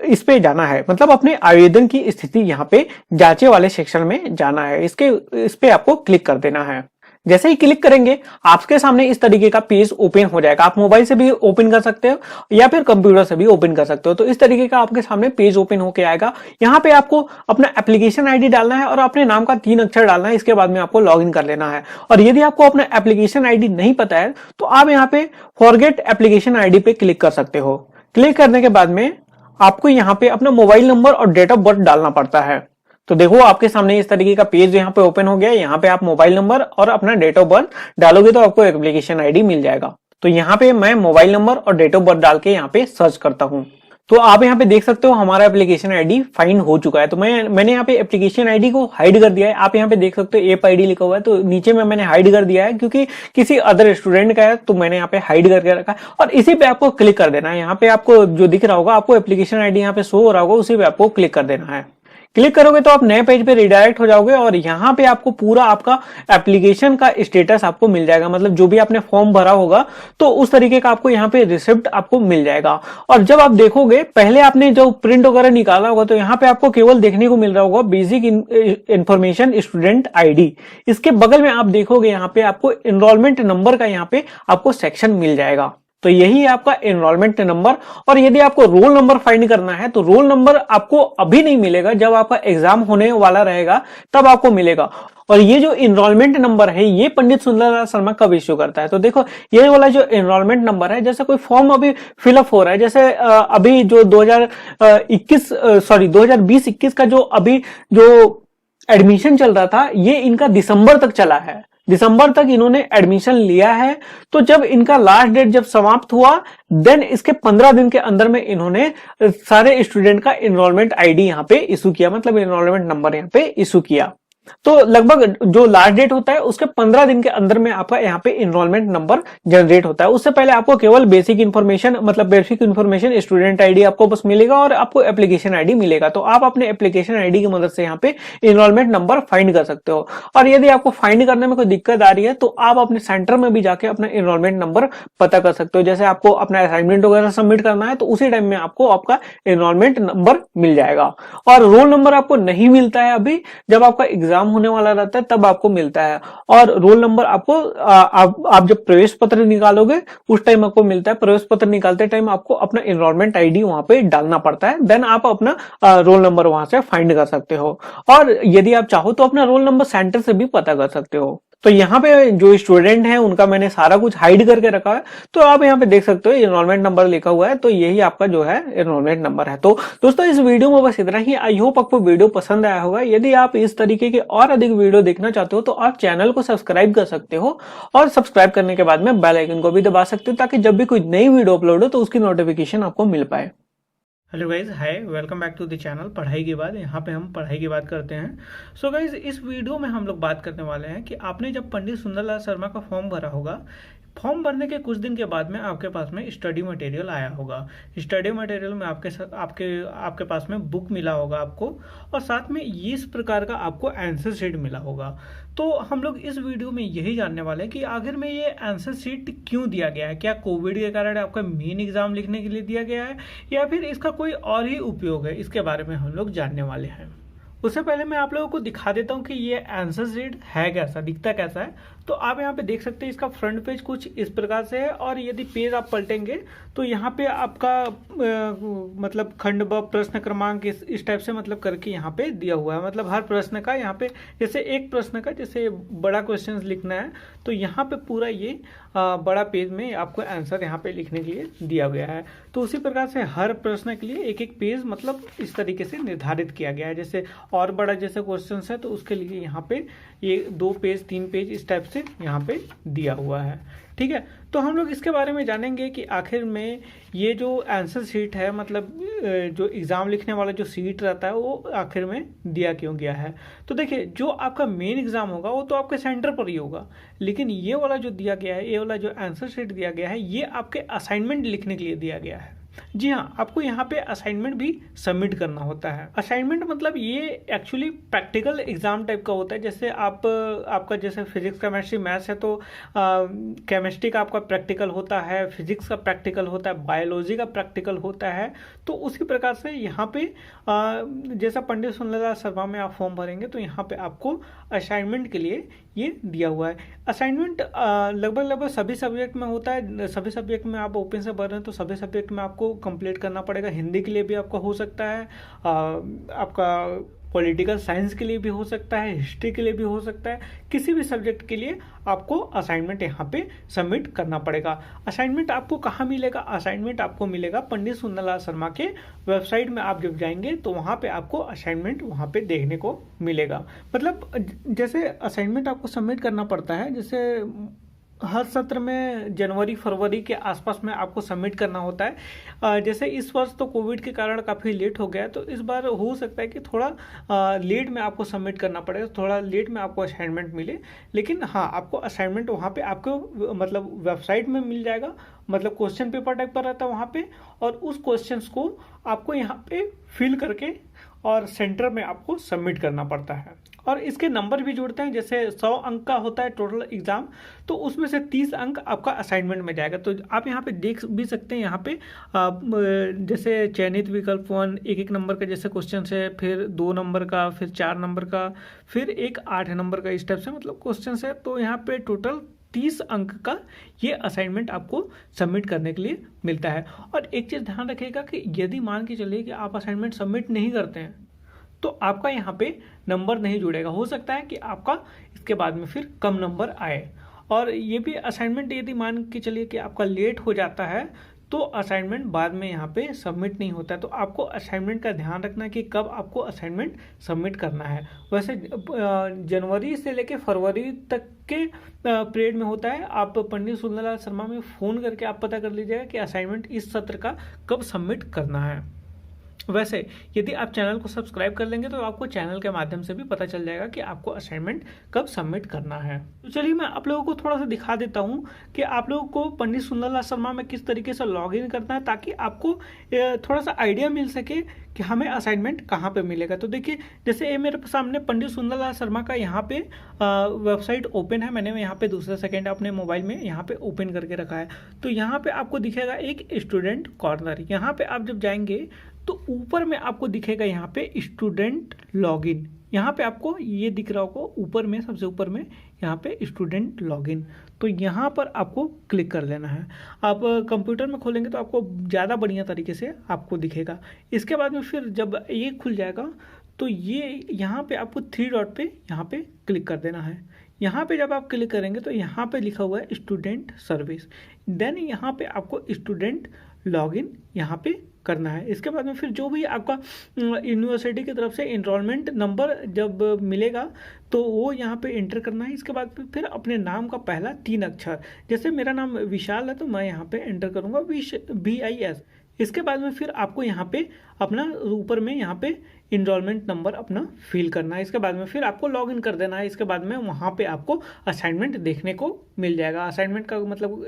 इस पे जाना है, मतलब अपने आवेदन की स्थिति यहाँ पे जांचे वाले सेक्शन में जाना है। इस पे आपको क्लिक कर देना है। जैसे ही क्लिक करेंगे आपके सामने इस तरीके का पेज ओपन हो जाएगा। आप मोबाइल से भी ओपन कर सकते हो या फिर कंप्यूटर से भी ओपन कर सकते हो। तो इस तरीके का आपके सामने पेज ओपन होके आएगा। यहाँ पे आपको अपना एप्लीकेशन आईडी डालना है और अपने नाम का 3 अक्षर डालना है। इसके बाद में आपको लॉगिन कर लेना है। और यदि आपको अपना एप्लीकेशन आईडी नहीं पता है तो आप यहाँ पे फॉरगेट एप्लीकेशन आईडी पे क्लिक कर सकते हो। क्लिक करने के बाद में आपको यहाँ पे अपना मोबाइल नंबर और डेट ऑफ बर्थ डालना पड़ता है। तो देखो, आपके सामने इस तरीके का पेज यहाँ पे ओपन हो गया है। यहाँ पे आप मोबाइल नंबर और अपना डेट ऑफ बर्थ डालोगे तो आपको एप्लीकेशन आईडी मिल जाएगा। तो यहाँ पे मैं मोबाइल नंबर और डेट ऑफ बर्थ डाल के यहाँ पे सर्च करता हूँ। तो आप यहाँ पे देख सकते हो हमारा एप्लीकेशन आईडी फाइंड हो चुका है। तो मैंने यहाँ पे एप्लीकेशन आईडी को हाइड कर दिया है। आप यहाँ पे देख सकते हो एप आईडी लिखा हुआ है, तो नीचे में मैंने हाइड कर दिया है क्योंकि किसी अदर स्टूडेंट का है, तो मैंने यहाँ पे हाइड करके रखा है। और इसी पे आपको क्लिक कर देना है। यहाँ पे आपको जो दिख रहा होगा, आपको एप्लीकेशन आईडी यहाँ पे शो हो रहा होगा, उसी पे आपको क्लिक कर देना है। क्लिक करोगे तो आप नए पेज पे रिडायरेक्ट हो जाओगे और यहाँ पे आपको पूरा आपका एप्लीकेशन का स्टेटस आपको मिल जाएगा। मतलब जो भी आपने फॉर्म भरा होगा तो उस तरीके का आपको यहाँ पे रिसिप्ट आपको मिल जाएगा। और जब आप देखोगे, पहले आपने जो प्रिंट वगैरह निकाला होगा तो यहाँ पे आपको केवल देखने को मिल रहा होगा बेसिक इंफॉर्मेशन स्टूडेंट आईडी। इसके बगल में आप देखोगे यहाँ पे आपको एनरोलमेंट नंबर का यहाँ पे आपको सेक्शन मिल जाएगा। तो यही है आपका एनरोलमेंट नंबर। और यदि आपको रोल नंबर फाइंड करना है तो रोल नंबर आपको अभी नहीं मिलेगा, जब आपका एग्जाम होने वाला रहेगा तब आपको मिलेगा। और ये जो एनरोलमेंट नंबर है ये पंडित सुंदरलाल शर्मा कब इश्यू करता है। तो देखो, ये वाला जो एनरोलमेंट नंबर है, जैसे कोई फॉर्म अभी फिलअप हो रहा है, जैसे अभी जो 2020-21 का जो अभी जो एडमिशन चल रहा था, ये इनका दिसंबर तक चला है। दिसंबर तक इन्होंने एडमिशन लिया है। तो जब इनका लास्ट डेट जब समाप्त हुआ, देन इसके 15 दिन के अंदर में इन्होंने सारे स्टूडेंट का एनरोलमेंट आईडी यहाँ पे इशू किया, मतलब एनरोलमेंट नंबर यहाँ पे इशू किया। तो लगभग जो लास्ट डेट होता है उसके 15 दिन के अंदर में आपका यहाँ पे एनरोलमेंट नंबर जनरेट होता है। उससे पहले आपको केवल बेसिक इन्फॉर्मेशन, मतलब बेसिक इन्फॉर्मेशन स्टूडेंट आईडी आपको बस मिलेगा और आपको एप्लीकेशन आईडी मिलेगा। तो आप अपने एप्लीकेशन आईडी की मदद से यहाँ पे एनरोलमेंट नंबर फाइंड कर सकते हो। और यदि आपको फाइंड करने में कोई दिक्कत आ रही है तो आप अपने सेंटर में भी जाके अपना एनरोलमेंट नंबर पता कर सकते हो। जैसे आपको अपना असाइनमेंट वगैरह सबमिट करना है तो उसी टाइम में आपको आपका एनरोलमेंट नंबर मिल जाएगा। और रोल नंबर आपको नहीं मिलता है अभी, जब आपका एग्जाम होने वाला रहता है तब आपको मिलता है। और रोल नंबर आपको आप जब प्रवेश पत्र निकालोगे उस टाइम आपको मिलता है। प्रवेश पत्र निकालते टाइम आपको अपना एनरोलमेंट आईडी वहां पे डालना पड़ता है, देन आप अपना रोल नंबर वहां से फाइंड कर सकते हो। और यदि आप चाहो तो अपना रोल नंबर सेंटर से भी पता कर सकते हो। तो यहाँ पे जो स्टूडेंट है उनका मैंने सारा कुछ हाइड करके रखा है, तो आप यहाँ पे देख सकते हो एनरोलमेंट नंबर लिखा हुआ है, तो यही आपका जो है एनरोलमेंट नंबर है। तो दोस्तों, इस वीडियो में बस इतना ही। आई होप आपको वीडियो पसंद आया होगा। यदि आप इस तरीके के और अधिक वीडियो देखना चाहते हो तो आप चैनल को सब्सक्राइब कर सकते हो और सब्सक्राइब करने के बाद में बेल आइकन को भी दबा सकते हो, ताकि जब भी कोई नई वीडियो अपलोड हो तो उसकी नोटिफिकेशन आपको मिल पाए। Hello guys, hi, welcome back to the channel पढ़ाई की बात। यहाँ पे हम पढ़ाई की बात करते हैं। सो गाइज, इस वीडियो में हम लोग बात करने वाले हैं कि आपने जब पंडित सुंदरलाल शर्मा का फॉर्म भरा होगा, फॉर्म भरने के कुछ दिन के बाद में आपके पास में स्टडी मटेरियल आया होगा। स्टडी मटेरियल में आपके पास में बुक मिला होगा आपको, और साथ में इस प्रकार का आपको आंसर शीट मिला होगा। तो हम लोग इस वीडियो में यही जानने वाले हैं कि आखिर में ये आंसर शीट क्यों दिया गया है। क्या कोविड के कारण आपका मेन एग्जाम लिखने के लिए दिया गया है, या फिर इसका कोई और ही उपयोग है, इसके बारे में हम लोग जानने वाले हैं। उससे पहले मैं आप लोगों को दिखा देता हूँ कि ये आंसर शीट है कैसा, दिखता कैसा है। तो आप यहाँ पे देख सकते हैं इसका फ्रंट पेज कुछ इस प्रकार से है, और यदि पेज आप पलटेंगे तो यहाँ पे आपका मतलब खंड ब प्रश्न क्रमांक इस टाइप से मतलब करके यहाँ पे दिया हुआ है। मतलब हर प्रश्न का यहाँ पे, जैसे एक प्रश्न का जैसे बड़ा क्वेश्चन लिखना है तो यहाँ पे पूरा ये बड़ा पेज में आपको आंसर यहाँ पे लिखने के लिए दिया गया है। तो उसी प्रकार से हर प्रश्न के लिए एक एक पेज मतलब इस तरीके से निर्धारित किया गया है। जैसे और बड़ा जैसे क्वेश्चन है तो उसके लिए यहाँ पे ये 2 पेज 3 पेज इस टाइप से यहाँ पे दिया हुआ है। ठीक है, तो हम लोग इसके बारे में जानेंगे कि आखिर में ये जो आंसर शीट है, मतलब जो एग्ज़ाम लिखने वाला जो सीट रहता है वो आखिर में दिया क्यों गया है। तो देखिए, जो आपका मेन एग्ज़ाम होगा वो तो आपके सेंटर पर ही होगा, लेकिन ये वाला जो दिया गया है, ये वाला जो आंसर शीट दिया गया है, ये आपके असाइनमेंट लिखने के लिए दिया गया है। जी हाँ, आपको यहाँ पे असाइनमेंट भी सबमिट करना होता है। असाइनमेंट मतलब ये एक्चुअली प्रैक्टिकल एग्जाम टाइप का होता है। जैसे आपका जैसे फिजिक्स केमिस्ट्री मैथ्स है तो केमिस्ट्री का आपका प्रैक्टिकल होता है, फिजिक्स का प्रैक्टिकल होता है, बायोलॉजी का प्रैक्टिकल होता है। तो उसी प्रकार से यहाँ पे जैसा पंडित सुंदरलाल शर्मा में आप फॉर्म भरेंगे तो यहाँ पे आपको असाइनमेंट के लिए ये दिया हुआ है। असाइनमेंट लगभग सभी सब्जेक्ट में होता है। सभी सब्जेक्ट में आप ओपन से भर रहे हैं तो सभी सब्जेक्ट में आपको कंप्लीट करना पड़ेगा। हिंदी के लिए भी आपका हो सकता है, आपका पॉलिटिकल साइंस के लिए भी हो सकता है, हिस्ट्री के लिए भी हो सकता है। किसी भी सब्जेक्ट के लिए आपको असाइनमेंट यहाँ पे सबमिट करना पड़ेगा। असाइनमेंट आपको कहाँ मिलेगा? असाइनमेंट आपको मिलेगा पंडित सुंदरलाल शर्मा के वेबसाइट में। आप जब जाएंगे तो वहाँ पे आपको असाइनमेंट वहाँ पे देखने को मिलेगा। मतलब जैसे असाइनमेंट आपको सबमिट करना पड़ता है, जैसे हर सत्र में जनवरी फरवरी के आसपास में आपको सबमिट करना होता है। जैसे इस वर्ष तो कोविड के कारण काफ़ी लेट हो गया है, तो इस बार हो सकता है कि थोड़ा लेट में आपको सबमिट करना पड़ेगा, थोड़ा लेट में आपको असाइनमेंट मिले। लेकिन हाँ, आपको असाइनमेंट वहाँ पे आपको मतलब वेबसाइट में मिल जाएगा। मतलब क्वेश्चन पेपर टाइप पर रहता है वहाँ पे, और उस क्वेश्चंस को आपको यहाँ पे फिल करके और सेंटर में आपको सबमिट करना पड़ता है। और इसके नंबर भी जुड़ते हैं। जैसे 100 अंक का होता है टोटल एग्जाम, तो उसमें से 30 अंक आपका असाइनमेंट में जाएगा। तो आप यहाँ पे देख भी सकते हैं, यहाँ पे जैसे चयनित विकल्प 1 1 नंबर का जैसे क्वेश्चन है, फिर 2 नंबर का, फिर 4 नंबर का, फिर एक 8 नंबर का, इस टाइप से मतलब क्वेश्चन है। तो यहाँ पे टोटल 30 अंक का ये असाइनमेंट आपको सबमिट करने के लिए मिलता है। और एक चीज़ ध्यान रखिएगा कि यदि मान के चलिए कि आप असाइनमेंट सबमिट नहीं करते हैं तो आपका यहाँ पे नंबर नहीं जुड़ेगा। हो सकता है कि आपका इसके बाद में फिर कम नंबर आए। और ये भी असाइनमेंट यदि मान के चलिए कि आपका लेट हो जाता है तो असाइनमेंट बाद में यहाँ पे सबमिट नहीं होता है। तो आपको असाइनमेंट का ध्यान रखना है कि कब आपको असाइनमेंट सबमिट करना है। वैसे जनवरी से लेके फरवरी तक के पीरियड में होता है। आप पंडित सुंदरलाल शर्मा में फ़ोन करके आप पता कर लीजिएगा कि असाइनमेंट इस सत्र का कब सबमिट करना है। वैसे यदि आप चैनल को सब्सक्राइब कर लेंगे तो आपको चैनल के माध्यम से भी पता चल जाएगा कि आपको असाइनमेंट कब सबमिट करना है। तो चलिए मैं आप लोगों को थोड़ा सा दिखा देता हूं कि आप लोगों को पंडित सुंदरलाल शर्मा में किस तरीके से लॉगिन करना है, ताकि आपको थोड़ा सा आइडिया मिल सके कि हमें असाइनमेंट कहाँ पे मिलेगा। तो देखिए, जैसे ये मेरे सामने पंडित सुंदरलाल शर्मा का यहाँ पे वेबसाइट ओपन है। मैंने यहाँ पे दूसरा सेकेंड अपने मोबाइल में यहाँ पे ओपन करके रखा है। तो यहाँ पे आपको दिखेगा एक स्टूडेंट कॉर्नर। यहाँ पे आप जब जाएंगे तो ऊपर में आपको दिखेगा यहाँ पे स्टूडेंट लॉगिन। यहाँ पे आपको ये दिख रहा होगा ऊपर में, सबसे ऊपर में यहाँ पे स्टूडेंट लॉगिन। तो यहाँ पर आपको क्लिक कर लेना है। आप कंप्यूटर में खोलेंगे तो आपको ज़्यादा बढ़िया तरीके से आपको दिखेगा। इसके बाद में फिर जब ये खुल जाएगा तो ये यहाँ पे आपको 3 डॉट पे यहाँ पे क्लिक कर देना है। यहाँ पे जब आप क्लिक करेंगे तो यहाँ पे लिखा हुआ है स्टूडेंट सर्विस। देन यहाँ पे आपको स्टूडेंट लॉगिन यहाँ पे करना है। इसके बाद में फिर जो भी आपका यूनिवर्सिटी की तरफ से इनरोलमेंट नंबर जब मिलेगा तो वो यहाँ पे एंटर करना है। इसके बाद फिर अपने नाम का पहला 3 अक्षर, जैसे मेरा नाम विशाल है तो मैं यहाँ पे एंटर करूँगा VIS। इसके बाद में फिर आपको यहाँ पे अपना ऊपर में यहाँ पे इनरोलमेंट नंबर अपना फिल करना है। इसके बाद में फिर आपको लॉगिन कर देना है। इसके बाद में वहाँ पे आपको असाइनमेंट देखने को मिल जाएगा। असाइनमेंट का मतलब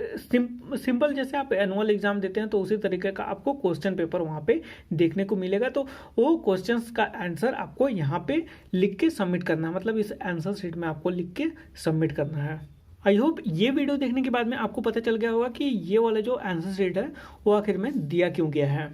सिंपल, जैसे आप एनुअल एग्जाम देते हैं तो उसी तरीके का आपको क्वेश्चन पेपर वहाँ पे देखने को मिलेगा। तो वो क्वेश्चंस का आंसर आपको यहाँ पे लिख के सबमिट करना है। मतलब इस आंसर शीट में आपको लिख के सबमिट करना है। आई होप ये वीडियो देखने के बाद में आपको पता चल गया होगा कि ये वाला जो आंसर शीट है वो आखिर में दिया क्यों गया है।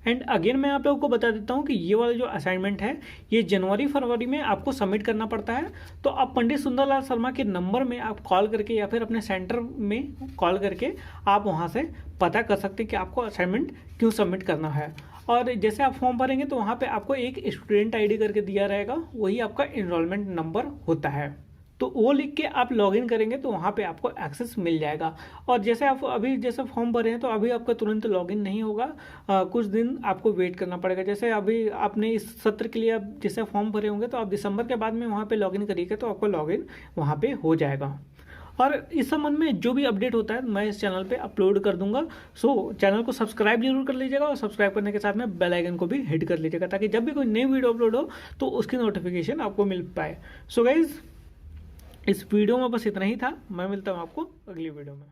एंड अगेन मैं आप लोगों को बता देता हूँ कि ये वाला जो असाइनमेंट है ये जनवरी फरवरी में आपको सबमिट करना पड़ता है। तो आप पंडित सुंदरलाल शर्मा के नंबर में आप कॉल करके या फिर अपने सेंटर में कॉल करके आप वहाँ से पता कर सकते हैं कि आपको असाइनमेंट क्यों सबमिट करना है। और जैसे आप फॉर्म भरेंगे तो वहाँ पे आपको एक स्टूडेंट आईडी करके दिया रहेगा, वही आपका इनरोलमेंट नंबर होता है। तो वो लिख के आप लॉगिन करेंगे तो वहाँ पे आपको एक्सेस मिल जाएगा। और जैसे आप अभी जैसे फॉर्म भरे हैं तो अभी आपका तुरंत लॉगिन नहीं होगा, कुछ दिन आपको वेट करना पड़ेगा। जैसे अभी आपने इस सत्र के लिए आप जैसे फॉर्म भरे होंगे तो आप दिसंबर के बाद में वहाँ पे लॉगिन करिएगा तो आपका लॉगिन वहाँ पे हो जाएगा। और इस संबंध में जो भी अपडेट होता है मैं इस चैनल पे अपलोड कर दूंगा। सो चैनल को सब्सक्राइब जरूर कर लीजिएगा और सब्सक्राइब करने के साथ में बेल आइकन को भी हिट कर लीजिएगा ताकि जब भी कोई नई वीडियो अपलोड हो तो उसकी नोटिफिकेशन आपको मिल पाए। सो गाइज इस वीडियो में बस इतना ही था। मैं मिलता हूँ आपको अगली वीडियो में।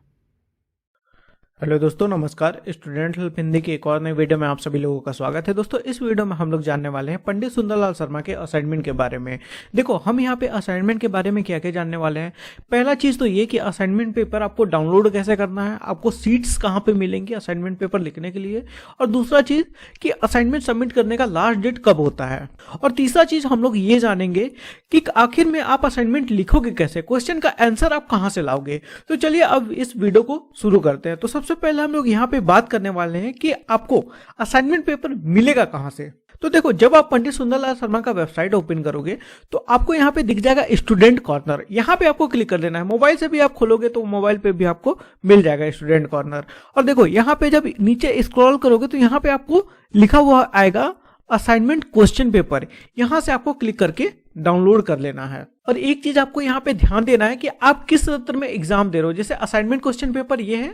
हेलो दोस्तों, नमस्कार। स्टूडेंट हेल्प हिंदी की एक और नई वीडियो में आप सभी लोगों का स्वागत है। दोस्तों इस वीडियो में हम लोग जानने वाले हैं पंडित सुंदरलाल शर्मा के असाइनमेंट के बारे में। देखो हम यहाँ पे असाइनमेंट के बारे में क्या क्या जानने वाले हैं। पहला चीज तो ये कि असाइनमेंट पेपर आपको डाउनलोड कैसे करना है, आपको सीट्स कहाँ पे मिलेंगी असाइनमेंट पेपर लिखने के लिए, और दूसरा चीज कि असाइनमेंट सबमिट करने का लास्ट डेट कब होता है, और तीसरा चीज हम लोग ये जानेंगे कि आखिर में आप असाइनमेंट लिखोगे कैसे, क्वेश्चन का आंसर आप कहाँ से लाओगे। तो चलिए अब इस वीडियो को शुरू करते हैं। तो सबसे पहले हम लोग यहाँ पे बात करने वाले हैं कि आपको असाइनमेंट पेपर मिलेगा कहां से। तो देखो जब आप पंडित सुंदरलाल शर्मा का वेबसाइट ओपन करोगे तो आपको यहाँ पे दिख जाएगा स्टूडेंट कॉर्नर, यहाँ पे आपको क्लिक कर देना है। मोबाइल से भी आप खोलोगे तो मोबाइल पे भी आपको मिल जाएगा स्टूडेंट कॉर्नर। और देखो यहाँ पे जब नीचे स्क्रॉल करोगे तो यहाँ पे आपको लिखा हुआ आएगा असाइनमेंट क्वेश्चन पेपर, यहां से आपको क्लिक करके डाउनलोड कर लेना है। और एक चीज आपको यहाँ पे ध्यान देना है कि आप किस सत्र में एग्जाम दे रहे हो। जैसे असाइनमेंट क्वेश्चन पेपर ये है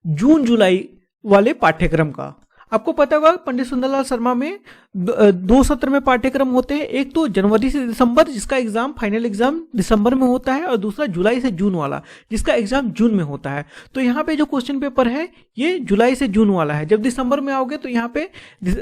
जून जुलाई वाले पाठ्यक्रम का। आपको पता होगा पंडित सुंदरलाल शर्मा में दो सत्र में पाठ्यक्रम होते हैं, एक तो जनवरी से दिसंबर जिसका एग्जाम फाइनल एग्जाम दिसंबर में होता है, और दूसरा जुलाई से जून वाला जिसका एग्जाम जून में होता है। तो यहाँ पे जो क्वेश्चन पेपर है ये जुलाई से जून वाला है। जब दिसंबर में आओगे तो यहाँ पे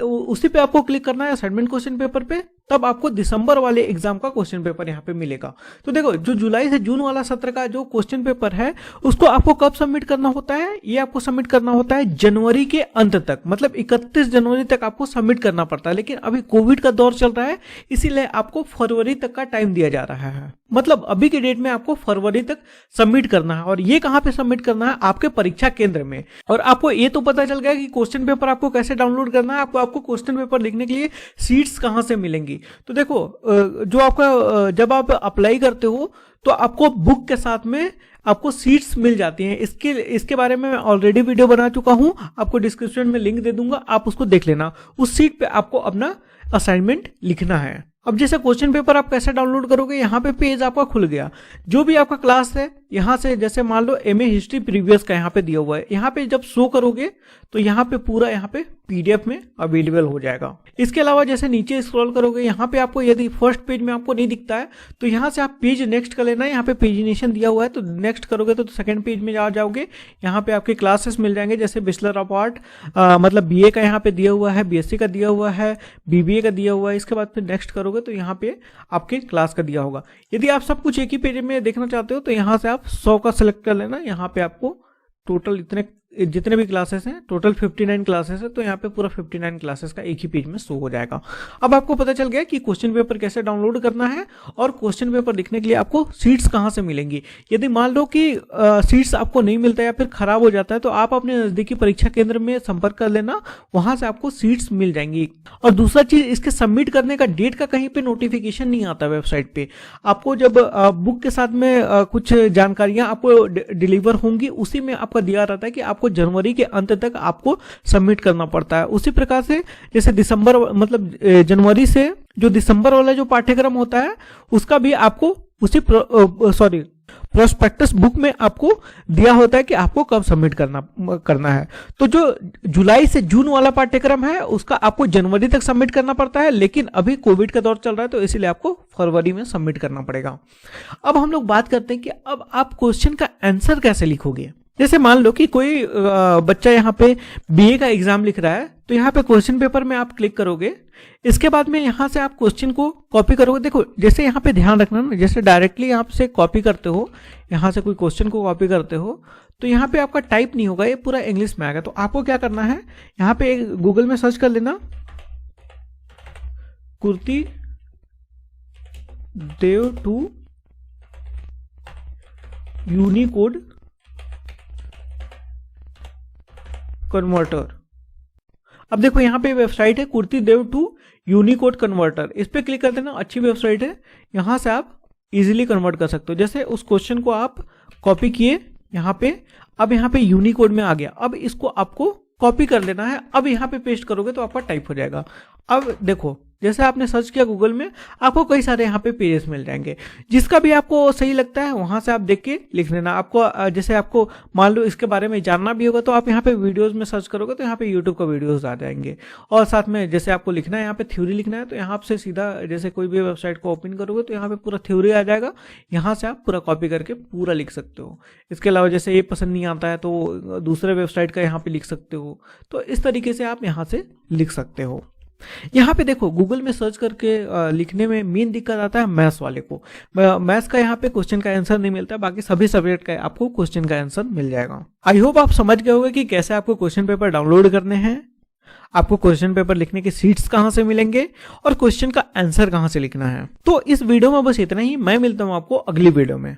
उसी पे आपको क्लिक करना है असाइनमेंट क्वेश्चन पेपर पे, तब आपको दिसंबर वाले एग्जाम का क्वेश्चन पेपर यहाँ पे मिलेगा। तो देखो जो जुलाई से जून वाला सत्र का जो क्वेश्चन पेपर है उसको आपको कब सबमिट करना होता है, ये आपको सबमिट करना होता है जनवरी के अंत तक, मतलब 31 जनवरी तक आपको सबमिट करना पड़ता है। लेकिन अभी कोविड का दौर चल रहा है इसीलिए आपको फरवरी तक का टाइम दिया जा रहा है। मतलब अभी के डेट में आपको फरवरी तक सबमिट करना है। और ये कहाँ पे सबमिट करना है, आपके परीक्षा केंद्र में। और आपको ये तो पता चल गया कि क्वेश्चन पेपर आपको कैसे डाउनलोड करना है, आपको क्वेश्चन पेपर लिखने के लिए सीट्स कहाँ से मिलेंगी। तो देखो जो आपका जब आप अप्लाई करते हो तो आपको बुक के साथ में आपको सीट्स मिल जाती हैं। इसके बारे में मैं ऑलरेडी वीडियो बना चुका हूं, आपको डिस्क्रिप्शन में लिंक दे दूंगा, आप उसको देख लेना। उस सीट पे आपको अपना असाइनमेंट लिखना है। अब जैसे क्वेश्चन पेपर आप कैसे डाउनलोड करोगे, यहाँ पे पेज आपका खुल गया। जो भी आपका क्लास है यहाँ से, जैसे मान लो एमए हिस्ट्री प्रीवियस का यहाँ पे दिया हुआ है, यहाँ पे जब शो करोगे तो यहाँ पे पूरा यहाँ पे पीडीएफ में अवेलेबल हो जाएगा। इसके अलावा जैसे नीचे स्क्रॉल करोगे यहाँ पे आपको यदि फर्स्ट पेज में आपको नहीं दिखता है तो यहाँ से आप पेज नेक्स्ट कर लेना है। यहाँ पे पेजिनेशन दिया हुआ है तो नेक्स्ट करोगे तो सेकंड पेज में आ जाओगे। यहाँ पे आपके क्लासेस मिल जाएंगे, जैसे बैचलर ऑफ आर्ट मतलब बीए का यहाँ पे दिया हुआ है, बीएससी का दिया हुआ है, बीबीए का दिया हुआ है। इसके बाद फिर नेक्स्ट करोगे तो यहाँ पे आपके क्लास का दिया होगा। यदि आप सब कुछ एक ही पेज में देखना चाहते हो तो यहाँ से आप 100 का सिलेक्ट कर लेना। यहाँ पे आपको टोटल जितने भी क्लासेस हैं, टोटल 59 क्लासेस है, तो यहाँ पे पूरा 59 क्लासेस का एक ही पेज में शो हो जाएगा। अब आपको पता चल गया कि क्वेश्चन पेपर कैसे डाउनलोड करना है और क्वेश्चन पेपर लिखने के लिए आपको सीट्स कहाँ से मिलेंगी। यदि मान लो कि सीट्स आपको नहीं मिलता या फिर खराब हो जाता है तो आप अपने नजदीकी परीक्षा केंद्र में संपर्क कर लेना, वहां से आपको सीट्स मिल जाएंगी। और दूसरा चीज, इसके सबमिट करने का डेट का कहीं पे नोटिफिकेशन नहीं आता वेबसाइट पे। आपको जब बुक के साथ में कुछ जानकारियां आपको डिलीवर होंगी उसी में आपका दिया रहता है कि आपको जनवरी के अंत तक आपको सबमिट करना पड़ता है। उसी प्रकार से जैसे दिसंबर मतलब जनवरी से जो दिसंबर वाला जो पाठ्यक्रम होता है उसका भी आपको उसी प्रोस्पेक्टस बुक में आपको दिया होता है कि आपको कब सबमिट करना है। तो जो जुलाई से जून वाला पाठ्यक्रम है उसका आपको जनवरी तक सबमिट करना पड़ता है, लेकिन अभी कोविड का दौर चल रहा है तो इसीलिए आपको फरवरी में सबमिट करना पड़ेगा। अब हम लोग बात करते हैं कि अब आप क्वेश्चन का आंसर कैसे लिखोगे। जैसे मान लो कि कोई बच्चा यहाँ पे बीए का एग्जाम लिख रहा है, तो यहाँ पे क्वेश्चन पेपर में आप क्लिक करोगे। इसके बाद में यहाँ से आप क्वेश्चन को कॉपी करोगे। देखो जैसे यहाँ पे ध्यान रखना ना, जैसे डायरेक्टली आप से कॉपी करते हो, यहाँ से कोई क्वेश्चन को कॉपी करते हो, तो यहाँ पे आपका टाइप नहीं होगा, ये पूरा इंग्लिश में आएगा। तो आपको क्या करना है, यहाँ पे गूगल में सर्च कर लेना कुर्ती देव टू यूनिकोड कन्वर्टर। अब देखो यहाँ पे वेबसाइट है कुर्ती देव टू यूनिकोड कन्वर्टर, इस पे क्लिक कर देना। अच्छी वेबसाइट है, यहाँ से आप इजीली कन्वर्ट कर सकते हो। जैसे उस क्वेश्चन को आप कॉपी किए यहाँ पे, अब यहाँ पे यूनिकोड में आ गया। अब इसको आपको कॉपी कर लेना है, अब यहाँ पे पेस्ट करोगे तो आपका टाइप हो जाएगा। अब देखो जैसे आपने सर्च किया गूगल में, आपको कई सारे यहाँ पे पेजेस मिल जाएंगे, जिसका भी आपको सही लगता है वहां से आप देख के लिख लेना। आपको जैसे आपको मान लो इसके बारे में जानना भी होगा, तो आप यहाँ पे वीडियोस में सर्च करोगे तो यहाँ पे यूट्यूब का वीडियोस आ जाएंगे। और साथ में जैसे आपको लिखना है, यहाँ पे थ्योरी लिखना है, तो यहाँ से सीधा जैसे कोई भी वेबसाइट को ओपन करोगे तो यहाँ पे पूरा थ्योरी आ जाएगा, यहाँ से आप पूरा कॉपी करके पूरा लिख सकते हो। इसके अलावा जैसे ये पसंद नहीं आता है तो दूसरे वेबसाइट का यहाँ पे लिख सकते हो। तो इस तरीके से आप यहाँ से लिख सकते हो। यहाँ पे देखो गूगल में सर्च करके लिखने में मेन दिक्कत आता है मैथ्स वाले को। मैथ्स का यहाँ पे क्वेश्चन का आंसर नहीं मिलता, बाकी सभी सब्जेक्ट का आपको क्वेश्चन का आंसर मिल जाएगा। आई होप आप समझ गए होंगे कि कैसे आपको क्वेश्चन पेपर डाउनलोड करने हैं, आपको क्वेश्चन पेपर लिखने के सीट्स कहाँ से मिलेंगे और क्वेश्चन का आंसर कहाँ से लिखना है। तो इस वीडियो में बस इतना ही, मैं मिलता हूँ आपको अगली वीडियो में।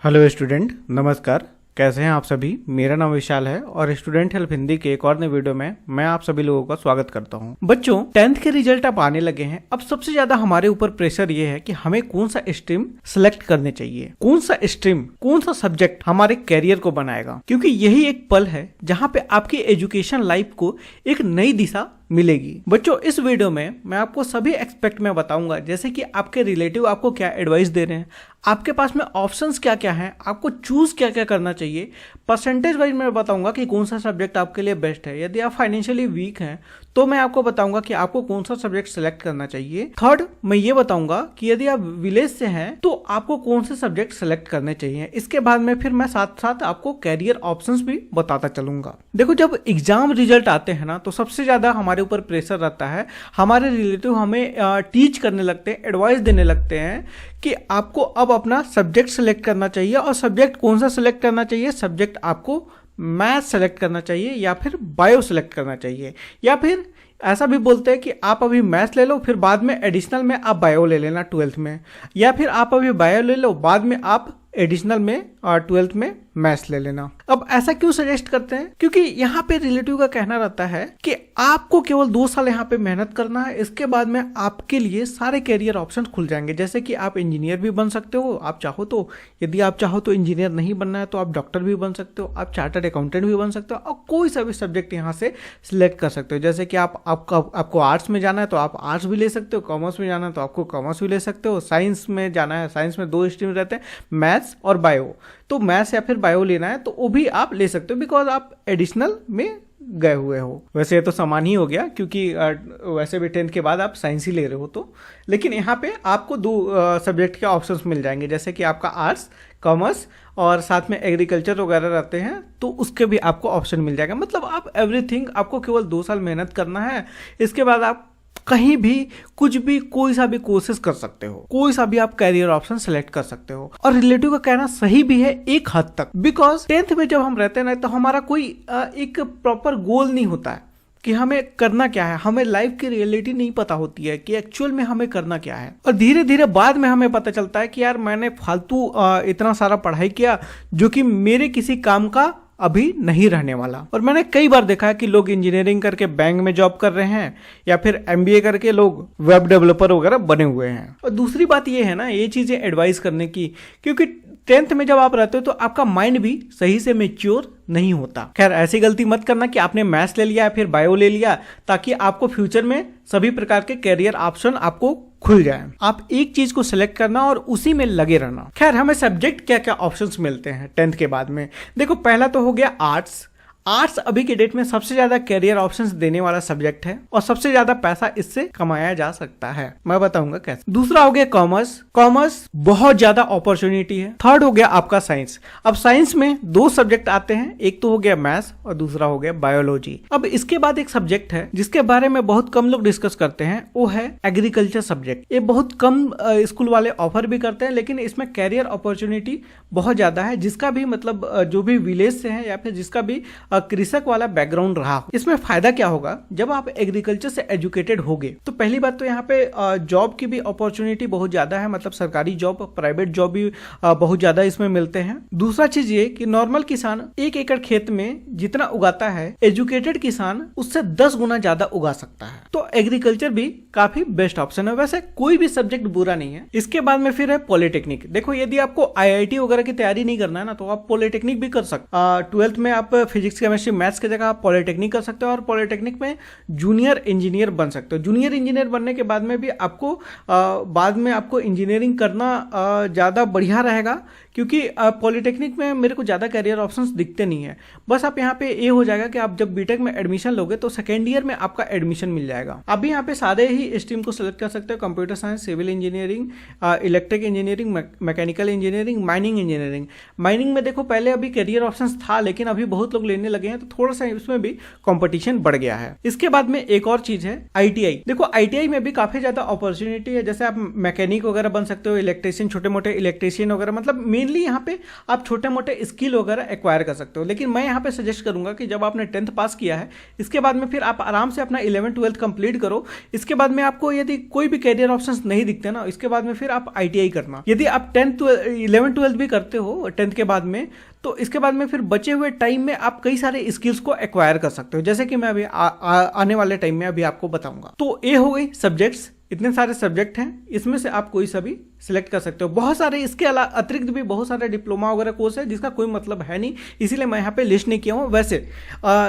हेलो स्टूडेंट, नमस्कार। कैसे हैं आप सभी? मेरा नाम विशाल है और स्टूडेंट हेल्प हिंदी के एक और नए वीडियो में मैं आप सभी लोगों का स्वागत करता हूं। बच्चों, 10th के रिजल्ट अब आने लगे हैं। अब सबसे ज्यादा हमारे ऊपर प्रेशर ये है कि हमें कौन सा स्ट्रीम सेलेक्ट करने चाहिए, कौन सा स्ट्रीम, कौन सा सब्जेक्ट हमारे कैरियर को बनाएगा, क्योंकि यही एक पल है जहां पे आपकी एजुकेशन लाइफ को एक नई दिशा मिलेगी। बच्चों, इस वीडियो में मैं आपको सभी एक्सपेक्ट में बताऊंगा, जैसे कि आपके रिलेटिव आपको क्या एडवाइस दे रहे हैं, आपके पास में ऑप्शंस क्या क्या हैं, आपको चूज क्या क्या करना चाहिए, परसेंटेज वाइज मैं बताऊंगा कि कौन सा सब्जेक्ट आपके लिए बेस्ट है। यदि आप फाइनेंशियली वीक हैं तो मैं आपको बताऊंगा कि आपको कौन सा सब्जेक्ट सेलेक्ट करना चाहिए। थर्ड, मैं ये बताऊंगा कि यदि आप विलेज से हैं तो आपको कौन से सब्जेक्ट सेलेक्ट करने चाहिए। इसके बाद में फिर मैं साथ साथ आपको कैरियर ऑप्शंस भी बताता चलूंगा। देखो, जब एग्जाम रिजल्ट आते हैं ना, तो सबसे ज्यादा हमारे ऊपर प्रेशर रहता है। हमारे रिलेटिव हमें टीच करने लगते हैं, एडवाइस देने लगते हैं कि आपको अब अपना सब्जेक्ट सेलेक्ट करना चाहिए। और सब्जेक्ट कौन सा सेलेक्ट करना चाहिए? सब्जेक्ट आपको मैथ सेलेक्ट करना चाहिए या फिर बायो सेलेक्ट करना चाहिए, या फिर ऐसा भी बोलते हैं कि आप अभी मैथ्स ले लो, फिर बाद में एडिशनल में आप बायो ले लेना 12th में, या फिर आप अभी बायो ले लो, बाद में आप एडिशनल में 12th में मैथ्स ले लेना। अब ऐसा क्यों सजेस्ट करते हैं? क्योंकि यहाँ पे रिलेटिव का कहना रहता है कि आपको केवल 2 साल यहाँ पे मेहनत करना है, इसके बाद में आपके लिए सारे कैरियर ऑप्शन खुल जाएंगे। जैसे कि आप इंजीनियर भी बन सकते हो, आप चाहो तो। यदि आप चाहो तो इंजीनियर नहीं बनना है तो आप डॉक्टर भी बन सकते हो, आप चार्टर्ड अकाउंटेंट भी बन सकते हो, और कोई सा भी सब्जेक्ट यहाँ से सिलेक्ट कर सकते हो। जैसे कि आपको आर्ट्स में जाना है तो आप आर्ट्स भी ले सकते हो, कॉमर्स में जाना है तो आपको कॉमर्स भी ले सकते हो, साइंस में जाना है, साइंस में 2 स्ट्रीम रहते हैं, मैथ्स और बायो, तो मैथ्स या फिर बायो लेना है तो वो भी आप ले सकते हो, बिकॉज आप एडिशनल में गए हुए हो। वैसे ये तो समान ही हो गया, क्योंकि वैसे भी 10th के बाद आप साइंस ही ले रहे हो तो। लेकिन यहाँ पे आपको 2 सब्जेक्ट के ऑप्शंस मिल जाएंगे, जैसे कि आपका आर्ट्स, कॉमर्स और साथ में एग्रीकल्चर वगैरह रहते हैं, तो उसके भी आपको ऑप्शन मिल जाएगा। मतलब आप एवरीथिंग, आपको केवल 2 साल मेहनत करना है, इसके बाद आप कहीं भी कुछ भी कोई सा भी कोर्सेज कर सकते हो, कोई सा भी आप कैरियर ऑप्शन सेलेक्ट कर सकते हो। और रिलेटिव का कहना सही भी है एक हद तक, बिकॉज 10th में जब हम रहते हैं ना, तो हमारा कोई एक प्रॉपर गोल नहीं होता है कि हमें करना क्या है। हमें लाइफ की रियलिटी नहीं पता होती है कि एक्चुअल में हमें करना क्या है। और धीरे धीरे बाद में हमें पता चलता है कि यार मैंने फालतू इतना सारा पढ़ाई किया जो कि मेरे किसी काम का अभी नहीं रहने वाला। और मैंने कई बार देखा है कि लोग इंजीनियरिंग करके बैंक में जॉब कर रहे हैं, या फिर MBA करके लोग वेब डेवलपर वगैरह बने हुए हैं। और दूसरी बात ये है ना, ये चीजें एडवाइस करने की, क्योंकि 10th में जब आप रहते हो तो आपका माइंड भी सही से मेच्योर नहीं होता। खैर, ऐसी गलती मत करना कि आपने मैथ्स ले लिया या फिर बायो ले लिया ताकि आपको फ्यूचर में सभी प्रकार के कैरियर ऑप्शन आपको खुल जाए। आप एक चीज को सिलेक्ट करना और उसी में लगे रहना। खैर, हमें सब्जेक्ट क्या क्या ऑप्शंस मिलते हैं 10th के बाद में। देखो, पहला तो हो गया आर्ट्स। आर्ट्स अभी के डेट में सबसे ज्यादा कैरियर ऑप्शंस देने वाला सब्जेक्ट है और सबसे ज्यादा पैसा इससे कमाया जा सकता है। मैं बताऊंगा कैसे। दूसरा हो गया कॉमर्स। कॉमर्स बहुत ज्यादा अपॉर्चुनिटी है। थर्ड हो गया आपका साइंस। अब साइंस में दो सब्जेक्ट आते हैं, एक तो हो गया मैथ्स और दूसरा हो गया बायोलॉजी। अब इसके बाद एक सब्जेक्ट है जिसके बारे में बहुत कम लोग डिस्कस करते हैं, वो है एग्रीकल्चर सब्जेक्ट। ये बहुत कम स्कूल वाले ऑफर भी करते हैं, लेकिन इसमें कैरियर अपॉर्चुनिटी बहुत ज्यादा है। जिसका भी मतलब जो भी विलेज से है या फिर जिसका भी कृषक वाला बैकग्राउंड रहा हो, इसमें फायदा क्या होगा, जब आप एग्रीकल्चर से एजुकेटेड होगे तो पहली बात तो यहाँ पे जॉब की भी अपॉर्चुनिटी बहुत ज्यादा है, मतलब सरकारी जॉब, प्राइवेट जॉब भी बहुत ज्यादा इसमें मिलते हैं। दूसरा चीज ये कि नॉर्मल किसान 1 एकड़ खेत में जितना उगाता है, एजुकेटेड किसान उससे 10 गुना ज्यादा उगा सकता है। तो एग्रीकल्चर भी काफी बेस्ट ऑप्शन है। वैसे कोई भी सब्जेक्ट बुरा नहीं है। इसके बाद में फिर है पॉलिटेक्निक। देखो, यदि आपको IIT वगैरह की तैयारी नहीं करना है ना, तो आप पॉलिटेक्निक भी कर सकते हो। 12th में आप फिजिक्स, केमिस्ट्री, मैथ्स की जगह आप पॉलिटेक्निक कर सकते हो और पॉलिटेक्निक में जूनियर इंजीनियर बन सकते हो। जूनियर इंजीनियर बनने के बाद में भी आपको इंजीनियरिंग करना ज़्यादा बढ़िया रहेगा, क्योंकि पॉलिटेक्निक में मेरे को ज़्यादा कैरियर ऑप्शंस दिखते नहीं है। बस आप यहाँ पे ये हो जाएगा कि आप जब बीटेक में एडमिशन लोगे तो सेकेंड ईयर में आपका एडमिशन मिल जाएगा। आप भी यहाँ पे सारे ही स्ट्रीम को सिलेक्ट कर सकते हो, computer science, civil engineering, electric engineering, mechanical engineering, mining engineering. Mining में देखो पहले अभी कैरियर ऑप्शंस था, लेकिन अभी बहुत लोग लेने लगे हैं, तो थोड़ा सा इसमें भी कॉम्पिटिशन बढ़ गया है। इसके बाद में एक और चीज है ITI। देखो ITI में भी काफी ज्यादा अपॉर्चुनिटी है। जैसे आप मैकेनिक वगैरह बन सकते हो, इलेक्ट्रिशियन, छोटे मोटे इलेक्ट्रिशियन वगैरह, मतलब मेनली यहाँ पे आप छोटे मोटे स्किल वगैरह एक्वायर कर सकते हो। लेकिन मैं यहाँ पे सजेस्ट करूंगा कि जब आपने 10th पास किया है, इसके बाद में फिर आप आराम से अपना 11th 12th कंप्लीट करो। इसके बाद में आपको यदि कोई भी कैरियर ऑप्शंस नहीं दिखते ना, इसके बाद में फिर आप ITI करना। यदि आप 11th 12th भी करते हो 10th के बाद में, तो इसके बाद में फिर बचे हुए टाइम में आप कई सारे स्किल्स को एक्वायर कर सकते हो, जैसे कि मैं अभी आने वाले टाइम में अभी आपको बताऊंगा। तो ये हो गई सब्जेक्ट्स। इतने सारे सब्जेक्ट हैं, इसमें से आप कोई सा भी सिलेक्ट कर सकते हो। बहुत सारे इसके अतिरिक्त भी बहुत सारे डिप्लोमा वगैरह कोर्स है जिसका कोई मतलब है नहीं, इसीलिए मैं यहाँ पे लिस्ट नहीं किया हूँ। वैसे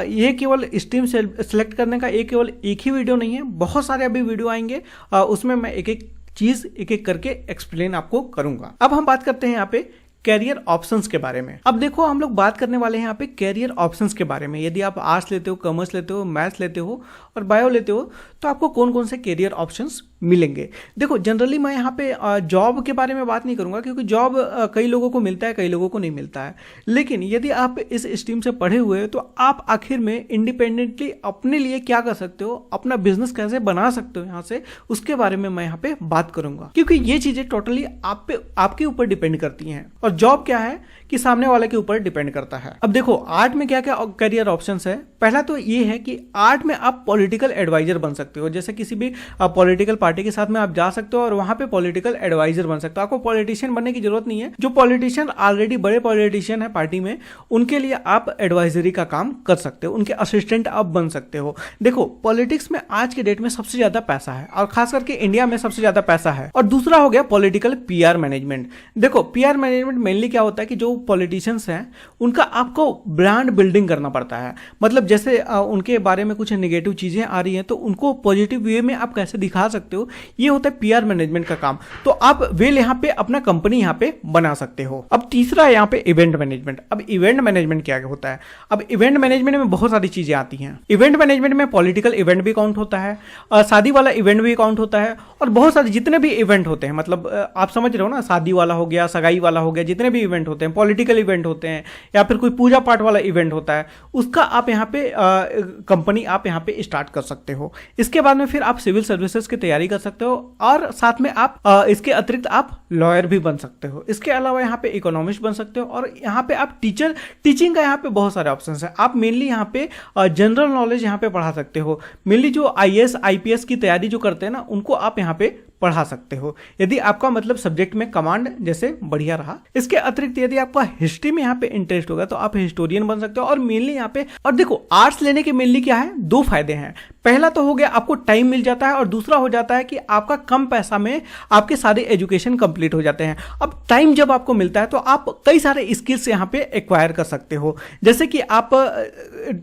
ये केवल स्ट्रीम सेलेक्ट करने का केवल एक ही वीडियो नहीं है, बहुत सारे अभी वीडियो आएंगे, उसमें मैं एक एक चीज एक एक करके एक्सप्लेन आपको करूंगा। अब हम बात करते हैं यहाँ पे कैरियर ऑप्शंस के बारे में। अब देखो, हम लोग बात करने वाले हैं यहाँ पे कैरियर ऑप्शंस के बारे में। यदि आप आर्ट्स लेते हो, कॉमर्स लेते हो, मैथ्स लेते हो और बायो लेते हो, तो आपको कौन कौन से कैरियर ऑप्शंस मिलेंगे। देखो, जनरली मैं यहाँ पे जॉब के बारे में बात नहीं करूंगा, क्योंकि जॉब कई लोगों को मिलता है, कई लोगों को नहीं मिलता है। लेकिन यदि आप इस स्ट्रीम से पढ़े हुए हो, तो आप आखिर में इंडिपेंडेंटली अपने लिए क्या कर सकते हो, अपना बिजनेस कैसे बना सकते हो यहाँ से, उसके बारे में मैं यहाँ पे बात करूंगा, क्योंकि ये चीजें टोटली आपके ऊपर डिपेंड करती हैं। और जॉब क्या है कि सामने वाले के ऊपर डिपेंड करता है। अब देखो, आर्ट में क्या क्या कैरियर ऑप्शंस है। पहला तो ये है कि आर्ट में आप पॉलिटिकल एडवाइजर बन सकते हो। जैसे किसी भी पॉलिटिकल पार्टी के साथ में आप जा सकते हो और वहां पे पॉलिटिकल एडवाइजर बन सकते हो। आपको पॉलिटिशियन बनने की जरूरत नहीं है। जो पॉलिटिशियन ऑलरेडी बड़े पॉलिटिशियन है पार्टी में, उनके लिए आप एडवाइजरी का काम कर सकते हो, उनके असिस्टेंट आप बन सकते हो। देखो, पॉलिटिक्स में आज के डेट में सबसे ज्यादा पैसा है, और खास करके इंडिया में सबसे ज्यादा पैसा है। और दूसरा हो गया पॉलिटिकल PR मैनेजमेंट। देखो, PR मैनेजमेंट मेनली क्या होता है कि जो पॉलिटिशियंस हैं उनका आपको ब्रांड बिल्डिंग करना पड़ता है। मतलब जैसे उनके बारे में कुछ नेगेटिव चीजें आ रही हैं, तो उनको पॉजिटिव वे में आप कैसे दिखा सकते हो, ये होता है PR मैनेजमेंट का काम। तो आप वेल यहाँ पे अपना कंपनी यहाँ पे बना सकते हो। अब तीसरा है यहाँ पे इवेंट मैनेजमेंट। अब इवेंट मैनेजमेंट क्या होता है? अब इवेंट मैनेजमेंट में बहुत सारी चीजें आती हैं। इवेंट मैनेजमेंट में पॉलिटिकल इवेंट भी काउंट होता है, शादी वाला इवेंट भी काउंट होता है, और बहुत सारे जितने भी इवेंट होते हैं, मतलब आप समझ रहे हो ना, शादी वाला हो गया, सगाई वाला हो गया, जितने भी इवेंट होते हैं, पॉलिटिकल इवेंट होते हैं, या फिर कोई पूजा पाठ वाला इवेंट होता है, उसका आप यहाँ पे कंपनी आप यहाँ पे स्टार्ट कर सकते हो। इसके बाद में फिर आप सिविल सर्विसेज की तैयारी कर सकते हो, और साथ में आप इसके अतिरिक्त आप लॉयर भी बन सकते हो। इसके अलावा यहाँ पे इकोनॉमिस्ट बन सकते हो, और यहाँ पे आप टीचिंग का यहाँ पे बहुत सारे ऑप्शन है। आप मेनली यहाँ पे जनरल नॉलेज यहाँ पे पढ़ा सकते हो। मेनली जो IAS IPS की तैयारी जो करते हैं ना, उनको आप यहाँ पे पढ़ा सकते हो, यदि आपका मतलब सब्जेक्ट में कमांड जैसे बढ़िया रहा। इसके अतिरिक्त यदि आपका हिस्ट्री में यहाँ पे इंटरेस्ट होगा, तो आप हिस्टोरियन बन सकते हो। और मेनली यहाँ पे, और देखो, आर्ट्स लेने के मेनली क्या है, 2 फायदे हैं। पहला तो हो गया आपको टाइम मिल जाता है, और दूसरा हो जाता है कि आपका कम पैसा में आपके सारे एजुकेशन कंप्लीट हो जाते हैं। अब टाइम जब आपको मिलता है, तो आप कई सारे स्किल्स यहाँ पे एक्वायर कर सकते हो। जैसे कि आप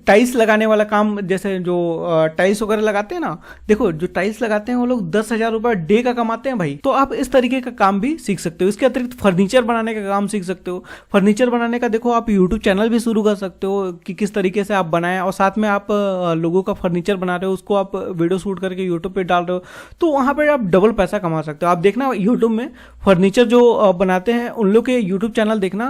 टाइल्स लगाने वाला काम, जैसे जो टाइल्स वगैरह लगाते हैं ना, देखो जो टाइल्स लगाते हैं वो लोग 10,000 रुपये डे का कमाते हैं भाई, तो आप इस तरीके का काम भी सीख सकते हो। इसके अतिरिक्त फर्नीचर बनाने का काम सीख सकते हो। फर्नीचर बनाने का देखो आप यूट्यूब चैनल भी शुरू कर सकते हो कि किस तरीके से आप बनाएं, और साथ में आप लोगों का फर्नीचर बना रहे हो, उसको आप वीडियो शूट करके यूट्यूब पे डाल रहे हो, तो वहां पर आप डबल पैसा कमा सकते हो। आप देखना यूट्यूब में फर्नीचर जो बनाते हैं उन लोग के यूट्यूब चैनल देखना,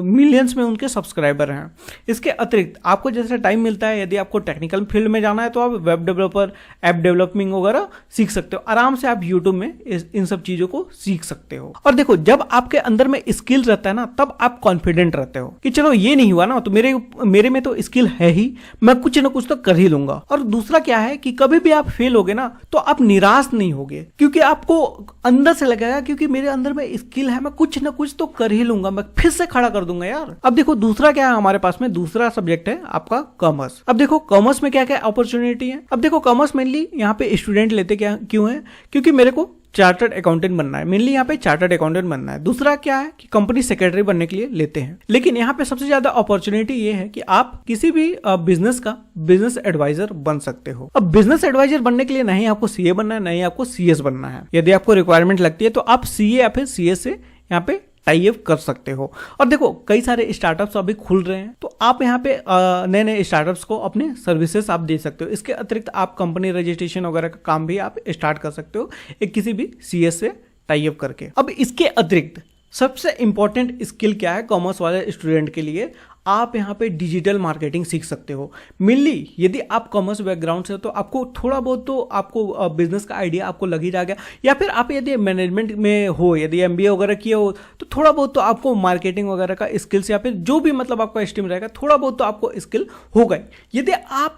मिलियंस में उनके सब्सक्राइबर हैं। इसके अतिरिक्त आपको जैसे टाइम मिलता है, यदि आपको टेक्निकल फील्ड में जाना है तो आप वेब डेवलपर, ऐप डेवलपिंग वगैरह सीख सकते हो। आराम से आप यूट्यूब में इन सब चीजों को सीख सकते हो। और देखो जब आपके अंदर में स्किल रहता है ना, तब आप कॉन्फिडेंट रहते हो कि चलो ये नहीं हुआ ना तो मेरे में तो स्किल है ही, मैं कुछ ना कुछ तो कर ही लूंगा। और दूसरा क्या है कि कभी भी आप फेल होगे ना तो आप निराश नहीं होगे, क्योंकि आपको अंदर से लगेगा क्योंकि मेरे अंदर में स्किल है, मैं कुछ ना कुछ तो कर ही लूंगा, मैं फिर से खड़ा कर दूंगा यार। अब देखो दूसरा क्या है हमारे पास में, दूसरा सब्जेक्ट है आपका कॉमर्स। अब देखो कॉमर्स में क्या क्या अपॉर्चुनिटी है। अब देखो कॉमर्स मेनली यहाँ पे स्टूडेंट लेते क्या क्यों है, क्योंकि मेरे को चार्टर्ड अकाउंटेंट बनना है, मेनली यहाँ पे चार्टर्ड अकाउंटेंट बनना है। दूसरा क्या है कि कंपनी सेक्रेटरी बनने के लिए लेते हैं। लेकिन यहाँ पे सबसे ज्यादा अपॉर्चुनिटी ये है कि आप किसी भी बिजनेस का बिजनेस एडवाइजर बन सकते हो। अब बिजनेस एडवाइजर बनने के लिए नहीं आपको सीए बनना है, नहीं आपको सीएस बनना है। यदि आपको रिक्वायरमेंट लगती है तो आप सीए या फिर सीएस से यहाँ पे टाई अप कर सकते हो। और देखो कई सारे स्टार्टअप्स अभी खुल रहे हैं, तो आप यहाँ पे नए नए स्टार्टअप्स को अपने सर्विसेज आप दे सकते हो। इसके अतिरिक्त आप कंपनी रजिस्ट्रेशन वगैरह का काम भी आप स्टार्ट कर सकते हो एक किसी भी सीएस से टाई अप करके। अब इसके अतिरिक्त सबसे इंपॉर्टेंट स्किल क्या है कॉमर्स वाले स्टूडेंट के लिए, आप यहाँ पे डिजिटल मार्केटिंग सीख सकते हो। मेनली यदि आप कॉमर्स बैकग्राउंड से हो तो आपको थोड़ा बहुत तो आपको बिजनेस का आइडिया आपको लग ही जाएगा, या फिर आप यदि मैनेजमेंट में हो, यदि एमबीए वगैरह किए हो तो थोड़ा बहुत तो आपको मार्केटिंग वगैरह का स्किल्स या फिर जो भी मतलब आपका स्ट्रीम रहेगा थोड़ा बहुत तो आपको स्किल होगा।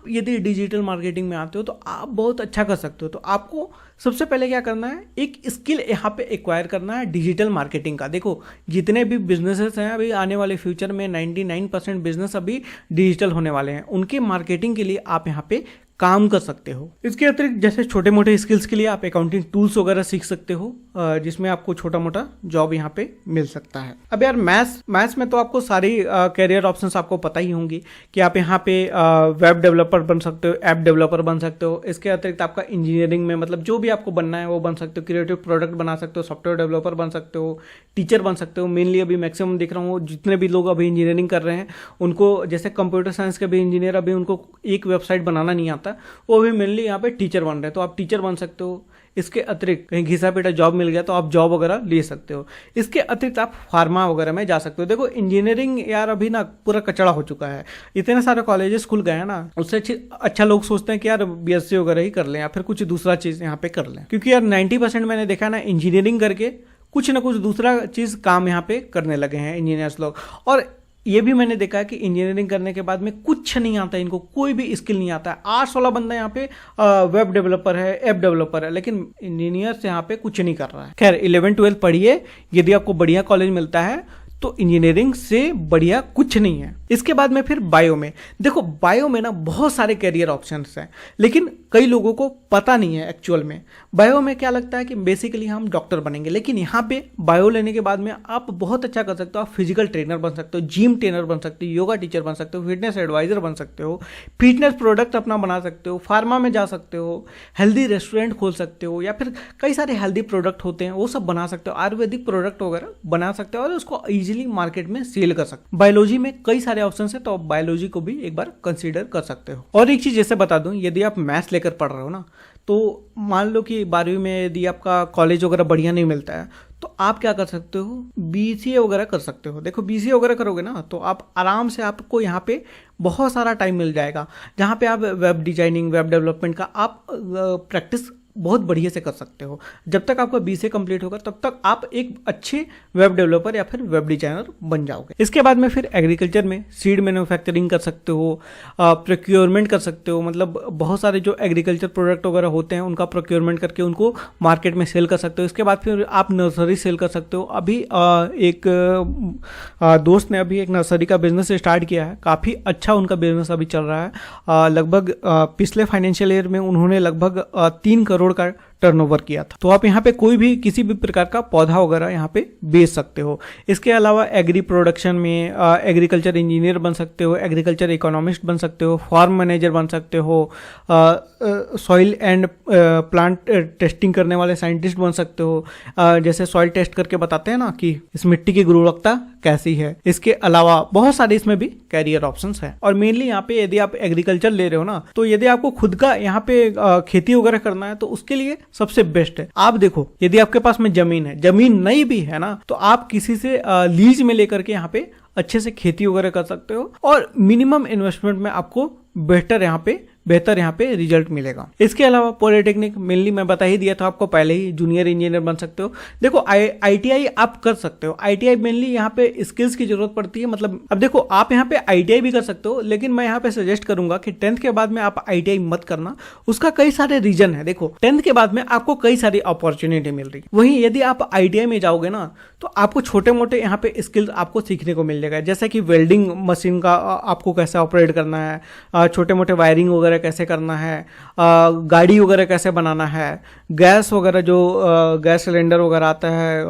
यदि डिजिटल मार्केटिंग में आते हो तो आप बहुत अच्छा कर सकते हो। तो आपको सबसे पहले क्या करना है, एक स्किल यहाँ पे एक्वायर करना है डिजिटल मार्केटिंग का। देखो जितने भी बिजनेसेस हैं अभी आने वाले फ्यूचर में 99% बिजनेस अभी डिजिटल होने वाले हैं, उनके मार्केटिंग के लिए आप यहाँ पे काम कर सकते हो। इसके अतिरिक्त जैसे छोटे मोटे स्किल्स के लिए आप अकाउंटिंग टूल्स वगैरह सीख सकते हो, जिसमें आपको छोटा मोटा जॉब यहाँ पे मिल सकता है। अब यार मैथ्स में तो आपको सारी कैरियर ऑप्शंस आपको पता ही होंगी कि आप यहाँ पे वेब डेवलपर बन सकते हो, ऐप डेवलपर बन सकते हो। इसके अतिरिक्त आपका इंजीनियरिंग में मतलब जो भी आपको बनना है वो बन सकते हो, क्रिएटिव प्रोडक्ट बना सकते हो, सॉफ्टवेयर डेवलपर बन सकते हो, टीचर बन सकते हो। मेनली अभी मैक्सिमम देख रहा हूँ जितने भी लोग अभी इंजीनियरिंग कर रहे हैं उनको, जैसे कंप्यूटर साइंस के भी इंजीनियर अभी उनको एक वेबसाइट बनाना नहीं आता, वो भी मेनली यहाँ पे टीचर बन रहे हैं, तो आप टीचर बन सकते हो। इसके अतिरिक्त कहीं घिसा पीटा जॉब मिल गया तो आप जॉब वगैरह ले सकते हो। इसके अतिरिक्त आप फार्मा वगैरह में जा सकते हो। देखो इंजीनियरिंग यार अभी ना पूरा कचड़ा हो चुका है, इतने सारे कॉलेजेस खुल गए हैं ना, उससे अच्छा लोग सोचते हैं कि यार बीएससी वगैरह ही कर लें या फिर कुछ दूसरा चीज़ यहाँ पे कर लें, क्योंकि यार 90% मैंने देखा ना इंजीनियरिंग करके कुछ ना कुछ दूसरा चीज़ काम यहाँ पे करने लगे हैं इंजीनियर्स लोग। और ये भी मैंने देखा है कि इंजीनियरिंग करने के बाद में कुछ नहीं आता, इनको कोई भी स्किल नहीं आता है। आर्ट्स वाला बंदा यहाँ पे वेब डेवलपर है, ऐप डेवलपर है, लेकिन इंजीनियर्स यहाँ पे कुछ नहीं कर रहा है। खैर 11-12 पढ़िए, यदि आपको बढ़िया कॉलेज मिलता है तो इंजीनियरिंग से बढ़िया कुछ नहीं है। इसके बाद में फिर बायो में, देखो बायो में ना बहुत सारे करियर ऑप्शंस हैं, लेकिन कई लोगों को पता नहीं है एक्चुअल में। बायो में क्या लगता है कि बेसिकली हम डॉक्टर बनेंगे, लेकिन यहाँ पे बायो लेने के बाद में आप बहुत अच्छा कर सकते हो। आप फिजिकल ट्रेनर बन सकते हो, जिम ट्रेनर बन सकते हो, योगा टीचर बन सकते हो, फिटनेस एडवाइजर बन सकते हो, फिटनेस प्रोडक्ट अपना बना सकते हो, फार्मा में जा सकते हो, हेल्दी रेस्टोरेंट खोल सकते हो, या फिर कई सारे हेल्दी प्रोडक्ट होते हैं वो सब बना सकते हो, आयुर्वेदिक प्रोडक्ट वगैरह बना सकते हो और उसको इजीली मार्केट में सेल कर सकते हो। बायोलॉजी में कई सारे ऑप्शन है, तो आप बायोलॉजी को भी एक बार कंसीडर कर सकते हो। और एक चीज जैसे बता दूं, यदि आप मैथ्स लेकर पढ़ रहे हो ना, तो मान लो कि 12वीं में यदि आपका कॉलेज वगैरह बढ़िया नहीं मिलता है तो आप क्या कर सकते हो, बीसीए वगैरह कर सकते हो। देखो बीसीए वगैरह करोगे ना तो आप आराम से, आपको यहाँ पे बहुत सारा टाइम मिल जाएगा, जहाँ पे आप वेब डिजाइनिंग, वेब डेवलपमेंट का आप प्रैक्टिस बहुत बढ़िया से कर सकते हो। जब तक आपका बीसीए कंप्लीट होगा तब तक आप एक अच्छे वेब डेवलपर या फिर वेब डिजाइनर बन जाओगे। इसके बाद में फिर एग्रीकल्चर में सीड मैन्युफैक्चरिंग कर सकते हो, प्रोक्योरमेंट कर सकते हो, मतलब बहुत सारे जो एग्रीकल्चर प्रोडक्ट वगैरह होते हैं उनका प्रोक्योरमेंट करके उनको मार्केट में सेल कर सकते हो। इसके बाद फिर आप नर्सरी सेल कर सकते हो। अभी एक दोस्त ने अभी एक नर्सरी का बिजनेस स्टार्ट किया है, काफ़ी अच्छा उनका बिजनेस अभी चल रहा है। लगभग पिछले फाइनेंशियल ईयर में उन्होंने लगभग 3 करोड़ का टर्नओवर किया था। तो आप यहाँ पे कोई भी किसी भी प्रकार का पौधा वगैरह यहाँ पे बेच सकते हो। इसके अलावा एग्री प्रोडक्शन में एग्रीकल्चर इंजीनियर बन सकते हो, एग्रीकल्चर इकोनॉमिस्ट बन सकते हो, फार्म मैनेजर बन सकते हो, सॉइल एंड प्लांट टेस्टिंग करने वाले साइंटिस्ट बन सकते हो, जैसे सॉइल टेस्ट करके बताते हैं ना कि इस मिट्टी की गुणवत्ता कैसी है। इसके अलावा बहुत सारे इसमें भी कैरियर ऑप्शंस हैं। और मेनली यहाँ पे यदि आप एग्रीकल्चर ले रहे हो ना, तो यदि आपको खुद का यहाँ पे खेती वगैरह करना है तो उसके लिए सबसे बेस्ट है। आप देखो, यदि आपके पास में जमीन है, जमीन नहीं भी है ना, तो आप किसी से लीज में लेकर के यहाँ पे अच्छे से खेती वगैरह कर सकते हो और मिनिमम इन्वेस्टमेंट में आपको बेहतर यहाँ पे रिजल्ट मिलेगा। इसके अलावा पॉलिटेक्निक मेनली मैं बता ही दिया था आपको पहले ही, जूनियर इंजीनियर बन सकते हो। देखो ITI आप कर सकते हो। ITI मेनली यहाँ पे स्किल्स की जरूरत पड़ती है। मतलब अब देखो, आप यहाँ पे ITI भी कर सकते हो, लेकिन मैं यहाँ पे सजेस्ट करूंगा कि 10th के बाद में आप ITI मत करना। उसका कई सारे रीजन है। देखो 10th के बाद में आपको कई सारी अपॉर्चुनिटी मिल रही है। वहीं यदि आप ITI में जाओगे ना, तो आपको छोटे मोटे यहाँ पे स्किल्स आपको सीखने को मिल जाएगा, जैसे कि वेल्डिंग मशीन का आपको कैसे ऑपरेट करना है, छोटे मोटे वायरिंग वगैरह कैसे करना है, गाड़ी वगैरह कैसे बनाना है, गैस वगैरह जो गैस सिलेंडर वगैरह आता है,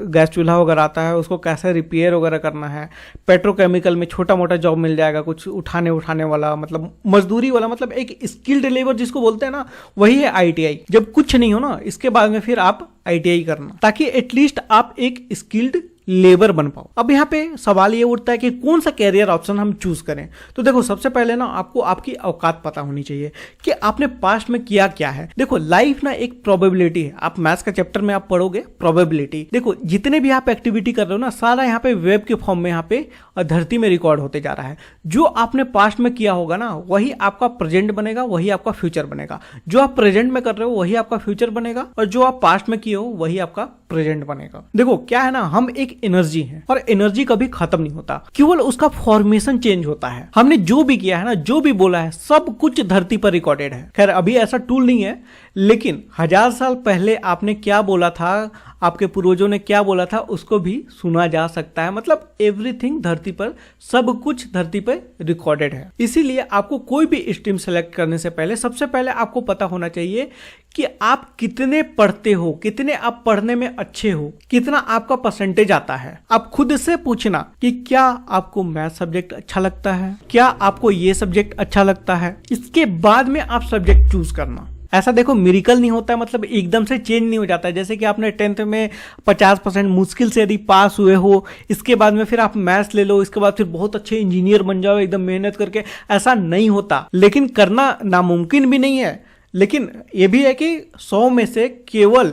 गैस चूल्हा वगैरह आता है, उसको कैसे रिपेयर वगैरह करना है। पेट्रोकेमिकल में छोटा मोटा जॉब मिल जाएगा, कुछ उठाने वाला, मतलब मजदूरी वाला, मतलब एक स्किल्ड लेबर जिसको बोलते हैं ना, वही है ITI। जब कुछ नहीं हो ना, इसके बाद में फिर आप ITI करना, ताकि एटलीस्ट आप एक स्किल्ड लेबर बन पाओ। अब यहाँ पे सवाल ये उठता है कि कौन सा कैरियर ऑप्शन हम चूज करें। तो देखो, सबसे पहले ना आपको आपकी औकात पता होनी चाहिए कि आपने पास्ट में किया क्या है। देखो, लाइफ ना एक प्रोबेबिलिटी है। आप मैथ्स का चैप्टर में आप पढ़ोगे प्रोबेबिलिटी। देखो, जितने भी आप एक्टिविटी कर रहे हो ना, सारा यहाँ पे वेब के फॉर्म में यहाँ पे धरती में रिकॉर्ड होते जा रहा है। जो आपने पास्ट में किया होगा ना, वही आपका प्रेजेंट बनेगा, वही आपका फ्यूचर बनेगा। जो आप प्रेजेंट में कर रहे हो वही आपका फ्यूचर बनेगा, और जो आप पास्ट में किए हो वही आपका प्रेजेंट बनेगा। देखो क्या है ना, हम एक एनर्जी है और एनर्जी कभी खत्म नहीं होता, केवल उसका फॉर्मेशन चेंज होता है। हमने जो भी किया है ना, जो भी बोला है, सब कुछ धरती पर रिकॉर्डेड है। खैर अभी ऐसा टूल नहीं है, लेकिन 1000 साल पहले आपने क्या बोला था, आपके पूर्वजों ने क्या बोला था, उसको भी सुना जा सकता है। मतलब एवरीथिंग धरती पर, सब कुछ धरती पर रिकॉर्डेड है। इसीलिए आपको कोई भी स्ट्रीम सेलेक्ट करने से पहले सबसे पहले आपको पता होना चाहिए कि आप कितने पढ़ते हो, कितने आप पढ़ने में अच्छे हो, कितना आपका परसेंटेज आता है। आप खुद से पूछना कि क्या आपको मैथ सब्जेक्ट अच्छा लगता है, क्या आपको ये सब्जेक्ट अच्छा लगता है। इसके बाद में आप सब्जेक्ट चूज करना। ऐसा देखो मिरेकल नहीं होता है, मतलब एकदम से चेंज नहीं हो जाता है। जैसे कि आपने 10th में 50% मुश्किल से यदि पास हुए हो, इसके बाद में फिर आप मैथ्स ले लो, इसके बाद फिर बहुत अच्छे इंजीनियर बन जाओ एकदम मेहनत करके, ऐसा नहीं होता। लेकिन करना नामुमकिन भी नहीं है, लेकिन ये भी है कि 100 में से केवल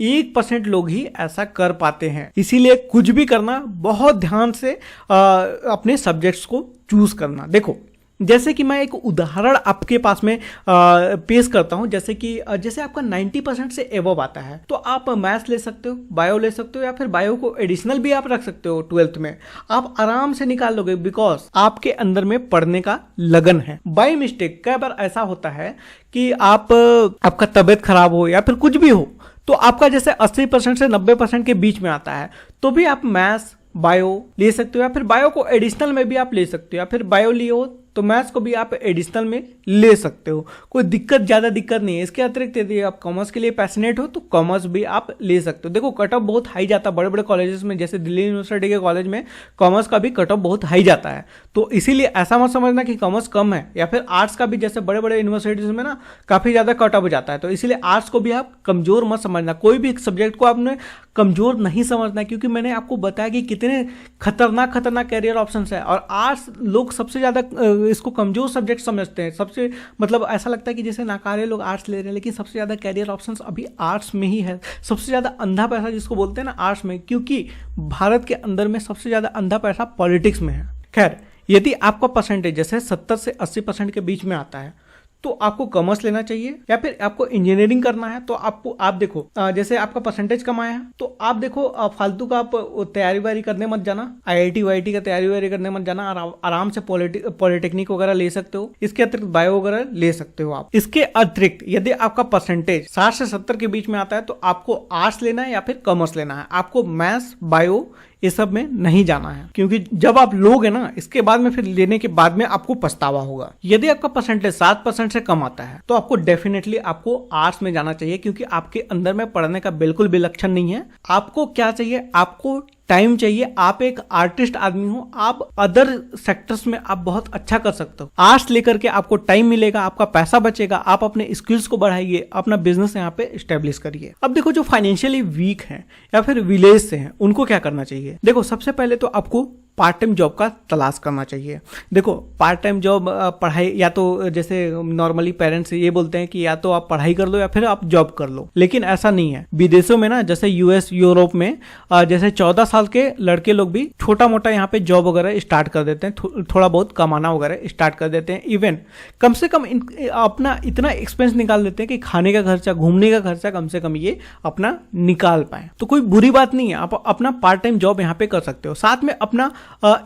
1% लोग ही ऐसा कर पाते हैं। इसीलिए कुछ भी करना बहुत ध्यान से अपने सब्जेक्ट्स को चूज करना। देखो, जैसे कि मैं एक उदाहरण आपके पास में पेश करता हूं। जैसे आपका 90% से एबव आता है, तो आप मैथ्स ले सकते हो, बायो ले सकते हो, या फिर बायो को एडिशनल भी आप रख सकते हो। 12th में आप आराम से निकाल लोगे, बिकॉज आपके अंदर में पढ़ने का लगन है। बाय मिस्टेक कई बार ऐसा होता है कि आपका तबीयत खराब हो या फिर कुछ भी हो, तो आपका जैसे 80% से 90% के बीच में आता है, तो भी आप मैथ्स बायो ले सकते हो, या फिर बायो को एडिशनल में भी आप ले सकते हो, या फिर बायो लियो तो मैथ्स को भी आप एडिशनल में ले सकते हो। कोई ज़्यादा दिक्कत नहीं है। इसके अतिरिक्त यदि आप कॉमर्स के लिए पैशनेट हो तो कॉमर्स भी आप ले सकते हो। देखो कट ऑफ बहुत हाई जाता है बड़े बड़े कॉलेजेस में, जैसे दिल्ली यूनिवर्सिटी के कॉलेज में कॉमर्स का भी कट ऑफ बहुत हाई जाता है। तो इसीलिए ऐसा मत समझना कि कॉमर्स कम है, या फिर आर्ट्स का भी जैसे बड़े बड़े यूनिवर्सिटीज में ना काफ़ी ज़्यादा कट ऑफ जाता है। तो इसीलिए आर्ट्स को भी आप कमज़ोर मत समझना, कोई भी सब्जेक्ट को आपने कमज़ोर नहीं समझना, क्योंकि मैंने आपको बताया कि कितने खतरनाक कैरियर ऑप्शंस है। और आर्ट्स लोग सबसे ज़्यादा इसको कमज़ोर सब्जेक्ट समझते हैं। सबसे मतलब ऐसा लगता है कि जैसे नाकारे लोग आर्ट्स ले रहे हैं, लेकिन सबसे ज़्यादा कैरियर ऑप्शंस अभी आर्ट्स में ही है। सबसे ज़्यादा अंधा पैसा जिसको बोलते हैं ना आर्ट्स में, क्योंकि भारत के अंदर में सबसे ज़्यादा अंधा पैसा पॉलिटिक्स में है। खैर, यदि आपका परसेंटेज जैसे 70 से 80% के बीच में आता है तो आपको कॉमर्स लेना चाहिए, या फिर आपको इंजीनियरिंग करना है तो आप देखो जैसे आपका परसेंटेज कम आया है तो आप देखो फालतू का आप तैयारी वारी करने मत जाना, IIT वाईटी का तैयारी वारी करने मत जाना। आराम से पॉलिटेक्निक वगैरह ले सकते हो, इसके अतिरिक्त बायो वगैरह ले सकते हो आप। इसके अतिरिक्त यदि आपका परसेंटेज 60 से 70 के बीच में आता है तो आपको आर्ट्स लेना है या फिर कॉमर्स लेना है। आपको मैथ्स बायो ये सब में नहीं जाना है, क्योंकि जब आप लोगे ना इसके बाद में फिर लेने के बाद में आपको पछतावा होगा। यदि आपका परसेंटेज 7% से कम आता है तो आपको डेफिनेटली आपको आर्ट्स में जाना चाहिए, क्योंकि आपके अंदर में पढ़ने का बिल्कुल भी लक्षण नहीं है। आपको क्या चाहिए, आपको टाइम चाहिए। आप एक आर्टिस्ट आदमी हो, आप अदर सेक्टर्स में आप बहुत अच्छा कर सकते हो। आर्ट्स लेकर के आपको टाइम मिलेगा, आपका पैसा बचेगा, आप अपने स्किल्स को बढ़ाइए, अपना बिजनेस यहाँ पे स्टेब्लिश करिए। अब देखो जो फाइनेंशियली वीक हैं या फिर विलेज से हैं उनको क्या करना चाहिए। देखो सबसे पहले तो आपको पार्ट टाइम जॉब का तलाश करना चाहिए। देखो पार्ट टाइम जॉब पढ़ाई, या तो जैसे नॉर्मली पेरेंट्स ये बोलते हैं कि या तो आप पढ़ाई कर लो या फिर आप जॉब कर लो, लेकिन ऐसा नहीं है। विदेशों में ना जैसे यूएस यूरोप में जैसे 14 साल के लड़के लोग भी छोटा मोटा यहाँ पे जॉब वगैरह स्टार्ट कर देते हैं, थोड़ा बहुत कमाना वगैरह स्टार्ट कर देते हैं। इवन कम से कम अपना इतना एक्सपेंस निकाल देते हैं कि खाने का खर्चा, घूमने का खर्चा कम से कम ये अपना निकाल पाए। तो कोई बुरी बात नहीं है, आप अपना पार्ट टाइम जॉब यहाँ पे कर सकते हो, साथ में अपना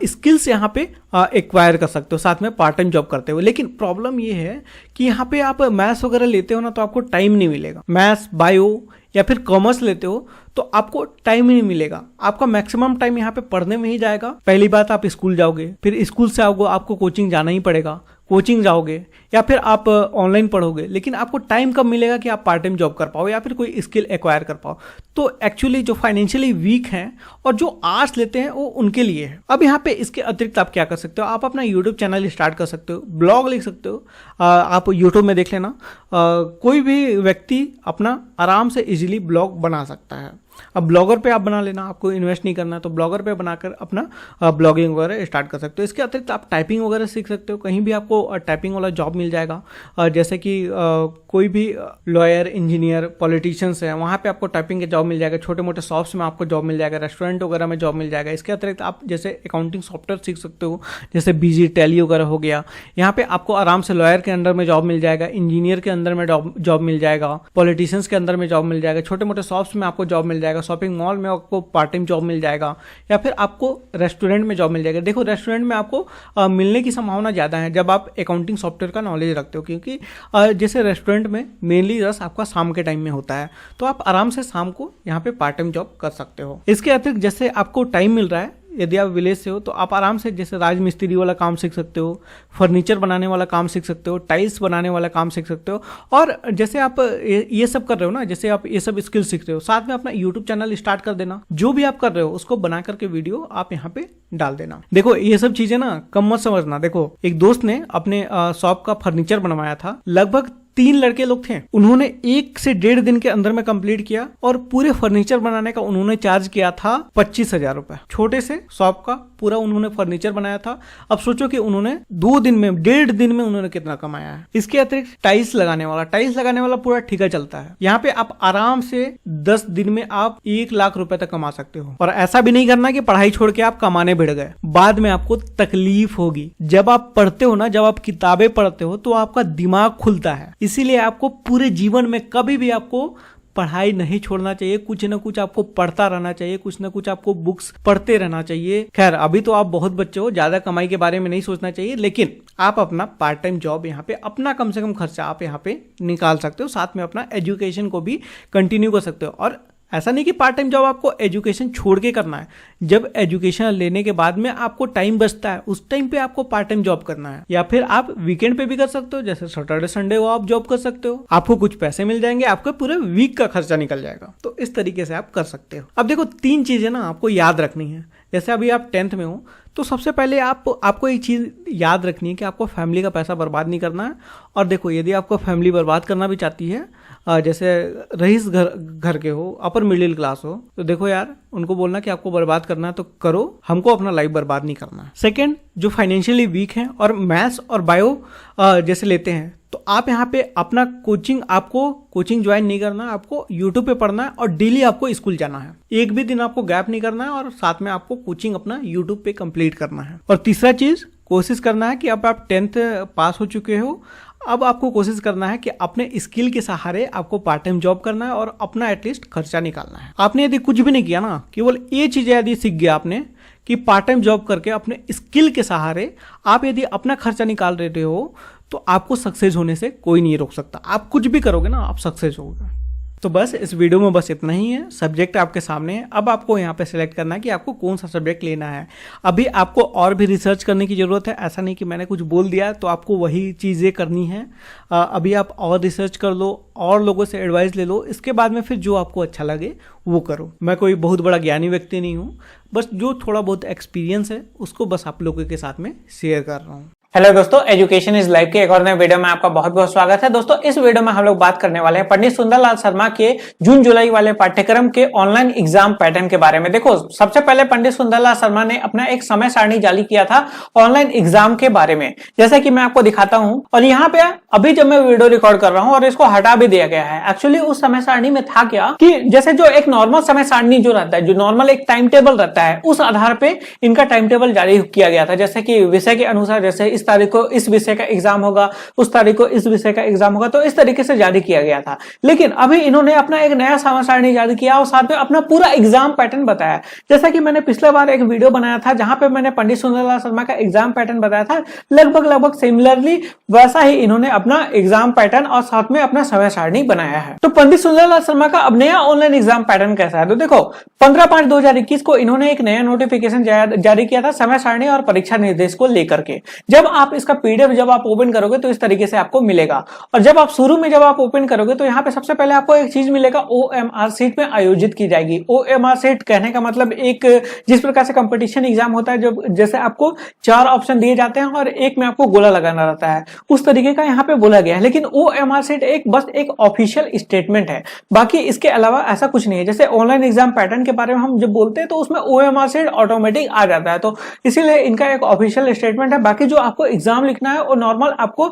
स्किल्स यहाँ पे एक्वायर कर सकते हो साथ में पार्ट टाइम जॉब करते हो। लेकिन प्रॉब्लम ये है कि यहाँ पे आप मैथ्स वगैरह लेते हो ना तो आपको टाइम नहीं मिलेगा। मैथ्स, बायो या फिर कॉमर्स लेते हो तो आपको टाइम ही नहीं मिलेगा। आपका मैक्सिमम टाइम यहाँ पे पढ़ने में ही जाएगा। पहली बात आप स्कूल जाओगे, फिर स्कूल से आओगे आपको कोचिंग जाना ही पड़ेगा, कोचिंग जाओगे या फिर आप ऑनलाइन पढ़ोगे, लेकिन आपको टाइम कब मिलेगा कि आप पार्ट टाइम जॉब कर पाओ या फिर कोई स्किल एक्वायर कर पाओ। तो एक्चुअली जो फाइनेंशियली वीक हैं और जो आर्ट्स लेते हैं वो उनके लिए है। अब यहाँ पे इसके अतिरिक्त आप क्या कर सकते हो, आप अपना यूट्यूब चैनल स्टार्ट कर सकते हो, ब्लॉग लिख सकते हो। आप यूट्यूब में देख लेना, कोई भी व्यक्ति अपना आराम से इजीली ब्लॉग बना सकता है। अब ब्लॉगर पे आप बना लेना, आपको इन्वेस्ट नहीं करना, तो ब्लॉगर पे बनाकर अपना ब्लॉगिंग वगैरह स्टार्ट कर सकते हो। इसके अतिरिक्त आप टाइपिंग वगैरह सीख सकते हो, कहीं भी आपको टाइपिंग वाला जॉब मिल जाएगा। जैसे कि कोई भी लॉयर, इंजीनियर, पॉलिटिशियंस है, वहाँ पे आपको टाइपिंग के जॉब मिल जाएगा। छोटे मोटे शॉप्स में आपको जॉब मिल जाएगा, रेस्टोरेंट वगैरह में जॉब मिल जाएगा। इसके अतिरिक्त आप जैसे अकाउंटिंग सॉफ्टवेयर सीख सकते हो, जैसे बीजी, टैली वगैरह हो गया। यहाँ पे आपको आराम से लॉयर के अंडर में जॉब मिल जाएगा, इंजीनियर के अंदर में जॉब मिल जाएगा, पॉलिटिशियंस के अंदर में जॉब मिल जाएगा, छोटे मोटे शॉप्स में आपको जॉब मिल जाएगा, शॉपिंग मॉल में आपको पार्ट टाइम जॉब मिल जाएगा, या फिर आपको रेस्टोरेंट में जॉब मिल जाएगा। देखो रेस्टोरेंट में आपको मिलने की संभावना ज़्यादा है जब आप अकाउंटिंग सॉफ्टवेयर का नॉलेज रखते हो, क्योंकि जैसे रेस्टोरेंट में मेनली रस आपका शाम के टाइम में होता है, तो आप आराम से शाम को यहाँ पे पार्ट टाइम जॉब कर सकते हो। इसके अतिरिक्त जैसे आपको टाइम मिल रहा है, यदि आप विलेज से हो तो आप आराम से जैसे राजमिस्त्री वाला काम सीख सकते हो, फर्नीचर बनाने वाला काम सीख सकते हो, टाइल्स बनाने वाला काम सीख सकते हो। और जैसे आप ये सब कर रहे हो ना, जैसे आप ये सब स्किल सीख रहे हो, साथ में अपना यूट्यूब चैनल स्टार्ट कर देना। जो भी आप कर रहे हो उसको बना करके वीडियो आप यहाँ पे डाल देना। देखो ये सब चीजें ना कम मत समझना। देखो एक दोस्त ने अपने शॉप का फर्नीचर बनवाया था, लगभग 3 लड़के लोग थे, उन्होंने 1 से 1.5 दिन के अंदर में कंप्लीट किया और पूरे फर्नीचर बनाने का उन्होंने चार्ज किया था 25,000 रुपए। छोटे से शॉप का पूरा उन्होंने फर्नीचर बनाया था। अब सोचो कि उन्होंने 2 दिन में, 1.5 दिन में उन्होंने कितना कमाया है। इसके अतिरिक्त टाइल्स लगाने वाला पूरा ठेका चलता है। यहाँ पे आप आराम से 10 दिन में आप 1 लाख रुपए तक कमा सकते हो। और ऐसा भी नहीं करना कि पढ़ाई छोड़ के आप कमाने भिड़ गए, बाद में आपको तकलीफ होगी। जब आप पढ़ते हो ना, जब आप किताबें पढ़ते हो तो आपका दिमाग खुलता है। इसीलिए आपको पूरे जीवन में कभी भी आपको पढ़ाई नहीं छोड़ना चाहिए, कुछ ना कुछ आपको पढ़ता रहना चाहिए, कुछ ना कुछ आपको बुक्स पढ़ते रहना चाहिए। खैर अभी तो आप बहुत बच्चे हो, ज्यादा कमाई के बारे में नहीं सोचना चाहिए, लेकिन आप अपना पार्ट टाइम जॉब यहाँ पे अपना कम से कम खर्चा आप यहाँ पे निकाल सकते हो, साथ में अपना एजुकेशन को भी कंटिन्यू कर सकते हो। और ऐसा नहीं कि पार्ट टाइम जॉब आपको एजुकेशन छोड़ के करना है। जब एजुकेशन लेने के बाद में आपको टाइम बचता है, उस टाइम पे आपको पार्ट टाइम जॉब करना है, या फिर आप वीकेंड पे भी कर सकते हो, जैसे सैटरडे संडे को आप जॉब कर सकते हो। आपको कुछ पैसे मिल जाएंगे, आपका पूरे वीक का खर्चा निकल जाएगा। तो इस तरीके से आप कर सकते हो। अब देखो 3 चीजें ना आपको याद रखनी है। जैसे अभी आप 10th में हो तो सबसे पहले आपको एक चीज याद रखनी है कि आपको फैमिली का पैसा बर्बाद नहीं करना है। और देखो यदि आपको फैमिली बर्बाद करना भी चाहती है, जैसे रईस घर के हो, अपर मिडिल क्लास हो, तो देखो यार उनको बोलना कि आपको बर्बाद करना है तो करो, हमको अपना लाइफ बर्बाद नहीं करना है। सेकंड, जो फाइनेंशियली वीक हैं और मैथ्स और बायो जैसे लेते हैं, तो आप यहाँ पे अपना आपको कोचिंग ज्वाइन नहीं करना है, आपको यूट्यूब पे पढ़ना है और डेली आपको स्कूल जाना है। एक भी दिन आपको गैप नहीं करना है और साथ में आपको कोचिंग अपना यूट्यूब पे कंप्लीट करना है। और तीसरा चीज, कोशिश करना है कि अब आप 10th पास हो चुके हो, अब आपको कोशिश करना है कि अपने स्किल के सहारे आपको पार्ट टाइम जॉब करना है और अपना एटलीस्ट खर्चा निकालना है। आपने यदि कुछ भी नहीं किया ना, केवल ये चीजें यदि सीख गया आपने कि पार्ट टाइम जॉब करके अपने स्किल के सहारे आप यदि अपना खर्चा निकाल रहे हो, तो आपको सक्सेस होने से कोई नहीं रोक सकता। आप कुछ भी करोगे ना, आप सक्सेस होगे। तो बस इस वीडियो में बस इतना ही है। सब्जेक्ट आपके सामने है, अब आपको यहाँ पे सिलेक्ट करना है कि आपको कौन सा सब्जेक्ट लेना है। अभी आपको और भी रिसर्च करने की ज़रूरत है, ऐसा नहीं कि मैंने कुछ बोल दिया तो आपको वही चीज़ें करनी है। अभी आप और रिसर्च कर लो और लोगों से एडवाइस ले लो, इसके बाद में फिर जो आपको अच्छा लगे वो करो। मैं कोई बहुत बड़ा ज्ञानी व्यक्ति नहीं हूँ, बस जो थोड़ा बहुत एक्सपीरियंस है उसको बस आप लोगों के साथ में शेयर कर रहा हूँ। हेलो दोस्तों, एजुकेशन इज लाइफ के एक और नए वीडियो में आपका बहुत बहुत स्वागत है। दोस्तों, इस वीडियो में हम लोग बात करने वाले हैं पंडित सुंदरलाल शर्मा के जून जुलाई वाले पाठ्यक्रम के ऑनलाइन एग्जाम पैटर्न के बारे में। देखो, सबसे पहले पंडित सुंदरलाल शर्मा ने अपना एक समय सारणी जारी किया था ऑनलाइन एग्जाम के बारे में, जैसा कि मैं आपको दिखाता हूं। और यहाँ पे अभी जब मैं वीडियो रिकॉर्ड कर रहा हूँ और इसको हटा भी दिया गया है। एक्चुअली उस समय सारणी में था क्या कि जैसे जो एक नॉर्मल समय सारणी जो रहता है, जो नॉर्मल एक टाइम टेबल रहता है, उस आधार पे इनका टाइम टेबल जारी किया गया था। जैसे कि विषय के अनुसार, जैसे इस तारीख को इस विषय का एग्जाम होगा, उस तारीख को इस विषय का एग्जाम होगा, तो इस तरीके से जारी किया गया था। लेकिन अभी इन्होंने अपना एक नया समय सारणी जारी किया और साथ में अपना पूरा एग्जाम पैटर्न बताया। जैसा कि मैंने पिछले बार एक वीडियो बनाया था जहां पे मैंने पंडित सुंदरलाल शर्मा का एग्जाम पैटर्न बताया था, लगभग सिमिलरली वैसा ही इन्होंने अपना एग्जाम पैटर्न और साथ में अपना समय सारणी बनाया है। तो पंडित सुंदरलाल शर्मा का अब नया ऑनलाइन एग्जाम पैटर्न कैसा है, तो देखो 15/5/2021 को इन्होंने एक नया नोटिफिकेशन जारी किया था समय सारणी और परीक्षा निर्देश को लेकर के। जब आप इसका पीडीएफ जब आप ओपन करोगे तो इस तरीके से आपको मिलेगा। और जब आप शुरू में जब आप ओपन करोगे तो यहाँ पे सबसे पहले आपको एक चीज मिलेगा, OMR सीट में आयोजित की जाएगी। OMR सीट कहने का मतलब एक जिस प्रकार से कंपटीशन एग्जाम होता है, जब जैसे आपको 4 ऑप्शन दिए जाते हैं और एक में आपको गोला लगाना रहता है, उस तरीके का यहाँ पे बोला गया है। लेकिन OMR सीट बस एक ऑफिशियल स्टेटमेंट है, बाकी इसके अलावा ऐसा कुछ नहीं है। जैसे ऑनलाइन एग्जाम पैटर्न के बारे में हम जब बोलते हैं तो उसमें OMR सीट ऑटोमेटिक आ जाता है, तो इसीलिए इनका एक ऑफिशियल स्टेटमेंट है। बाकी जो आपको एग्जाम लिखना है और नॉर्मल आपको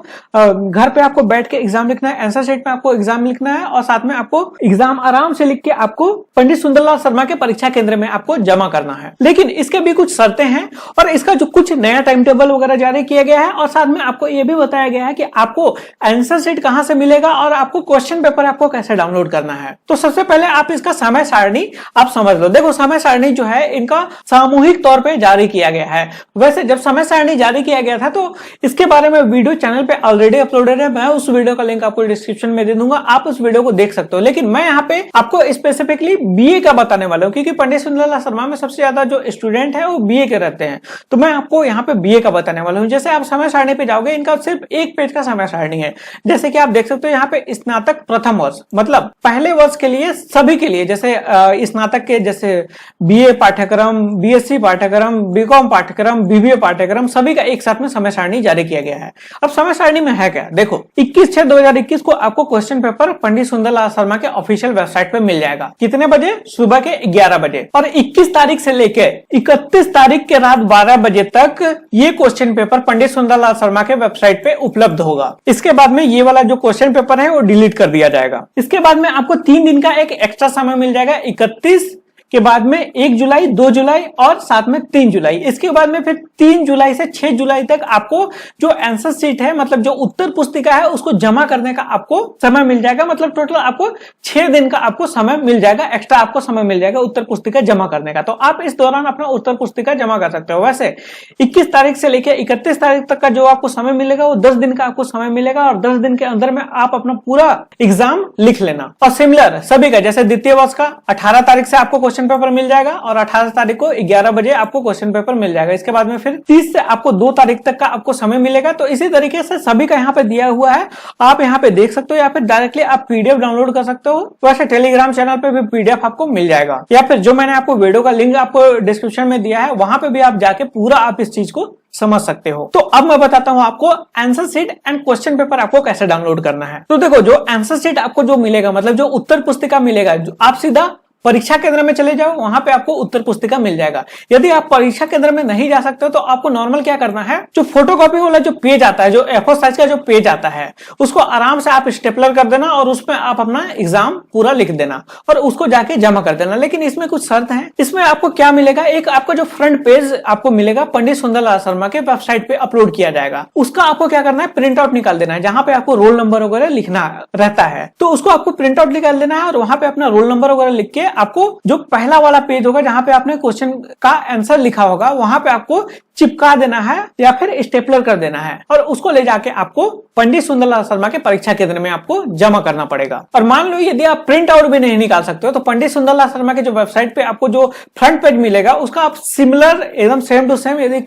घर पे आपको बैठ के एग्जाम लिखना है, आंसर शीट में आपको एग्जाम लिखना है और साथ में आपको एग्जाम आराम से लिख के आपको पंडित सुंदरलाल शर्मा के परीक्षा केंद्र में आपको जमा करना है। लेकिन इसके भी कुछ शर्तें हैं और इसका जो कुछ नया टाइम टेबल वगैरह जारी किया गया है और साथ में आपको यह भी बताया गया है कि आपको आंसर शीट कहां से मिलेगा और आपको क्वेश्चन पेपर आपको कैसे डाउनलोड करना है। तो सबसे पहले आप इसका समय सारणी आप समझ लो। देखो, समय सारणी जो है इनका सामूहिक तौर पर जारी किया गया है। वैसे जब समय सारणी जारी किया गया था तो इसके बारे में वीडियो चैनल पे ऑलरेडी अपलोडेड है, मैं उस वीडियो का लिंक आपको डिस्क्रिप्शन में दे दूंगा, आप उस वीडियो को देख सकते हो। लेकिन मैं यहाँ पे आपको स्पेसिफिकली बीए का बताने वाला हूँ, क्योंकि पंडित सुंदरलाल शर्मा में सबसे ज्यादा जो स्टूडेंट है वो बीए के रहते हैं, तो मैं आपको यहाँ पे बीए का बताने वाला हूँ। जैसे आप समय सारणी पे जाओगे, इनका सिर्फ एक पेज का समय सारणी है। जैसे कि आप देख सकते हो यहाँ पे स्नातक प्रथम वर्ष, मतलब पहले वर्ष के लिए सभी के लिए, जैसे स्नातक के जैसे बीए पाठ्यक्रम, बीएससी पाठ्यक्रम, बीकॉम पाठ्यक्रम, बीबीए पाठ्यक्रम, सभी का एक साथ में समय सारणी जारी किया गया है। अब समय सारणी में है क्या, देखो 21/6/2021 को आपको क्वेश्चन पेपर पंडित सुंदरलाल शर्मा के ऑफिशियल वेबसाइट पे मिल जाएगा। कितने बजे? सुबह के 11 बजे। और 21 तारीख से लेके 31 तारीख के रात 12 बजे तक ये क्वेश्चन पेपर पंडित सुंदरलाल शर्मा के वेबसाइट पे उपलब्ध होगा। इसके बाद में ये वाला जो क्वेश्चन पेपर है वो डिलीट कर दिया जाएगा। इसके बाद में आपको 3 दिन का एक एक्स्ट्रा समय मिल जाएगा, 31 के बाद में 1 जुलाई, 2 जुलाई और साथ में 3 जुलाई। इसके बाद में फिर 3 जुलाई से 6 जुलाई तक आपको जो आंसर शीट है, मतलब जो उत्तर पुस्तिका है, उसको जमा करने का आपको समय मिल जाएगा। मतलब टोटल आपको 6 दिन का आपको समय मिल जाएगा, एक्स्ट्रा आपको समय मिल जाएगा उत्तर पुस्तिका जमा करने का। तो आप इस दौरान अपना उत्तर पुस्तिका जमा कर सकते हो। वैसे 21 तारीख से लेकर 31 तारीख तक का जो आपको समय मिलेगा वो 10 दिन का आपको समय मिलेगा और 10 दिन के अंदर में आप अपना पूरा एग्जाम लिख लेना। और सिमिलर सभी का, जैसे द्वितीय वर्ष का 18 तारीख से आपको क्वेश्चन पेपर मिल जाएगा और 18 तारीख को 11 बजे आपको क्वेश्चन पेपर मिल जाएगा। इसके बाद में फिर 30 से आपको 2 तारीख तक का आपको समय मिलेगा। तो इसी तरीके से सभी का यहाँ पे दिया हुआ है, आप यहाँ पे देख सकते हो या फिर डायरेक्टली आप पीडीएफ डाउनलोड कर सकते हो। वैसे टेलीग्राम चैनल पे भी पीडीएफ आपको मिल जाएगा, या फिर जो मैंने आपको वीडियो का लिंक आपको डिस्क्रिप्शन में दिया है वहां पे भी आप जाके पूरा आप इस चीज को समझ सकते हो। तो अब मैं बताता हूं आपको answer sheet and question paper आपको कैसे डाउनलोड करना है। तो देखो, जो आंसर शीट आपको जो मिलेगा, मतलब जो उत्तर पुस्तिका मिलेगा, जो आप सीधा परीक्षा केंद्र में चले जाओ, वहां पे आपको उत्तर पुस्तिका मिल जाएगा। यदि आप परीक्षा केंद्र में नहीं जा सकते हो तो आपको नॉर्मल क्या करना है, जो फोटोकॉपी वाला जो पेज आता है, जो A4 साइज का जो पेज आता है, उसको आराम से आप स्टेपलर कर देना और उसमें आप अपना एग्जाम पूरा लिख देना और उसको जाके जमा कर देना। लेकिन इसमें कुछ शर्त है। इसमें आपको क्या मिलेगा, एक आपको जो फ्रंट पेज आपको मिलेगा पंडित सुंदरलाल शर्मा के वेबसाइट पे अपलोड किया जाएगा, उसका आपको क्या करना है, प्रिंट आउट निकाल देना है, जहां पे आपको रोल नंबर वगैरह लिखना रहता है। तो उसको आपको प्रिंट आउट निकाल देना है और वहां पे अपना रोल नंबर वगैरह लिख के आपको जो पहला वाला पेज होगा जहां पे आपने क्वेश्चन का आंसर लिखा होगा वहां पे आपको चिपका देना है या फिर स्टेपलर कर देना है और उसको ले जाके आपको पंडित सुंदरलाल शर्मा के परीक्षा केंद्र में आपको जमा करना पड़ेगा। और मान लो यदि आप प्रिंट आउट भी नहीं निकाल सकते हो तो पंडित सुंदरलाल शर्मा के जो वेबसाइट पे आपको जो फ्रंट पेज मिलेगा उसका आप सिमिलर एकदम सेम टू सेम यदि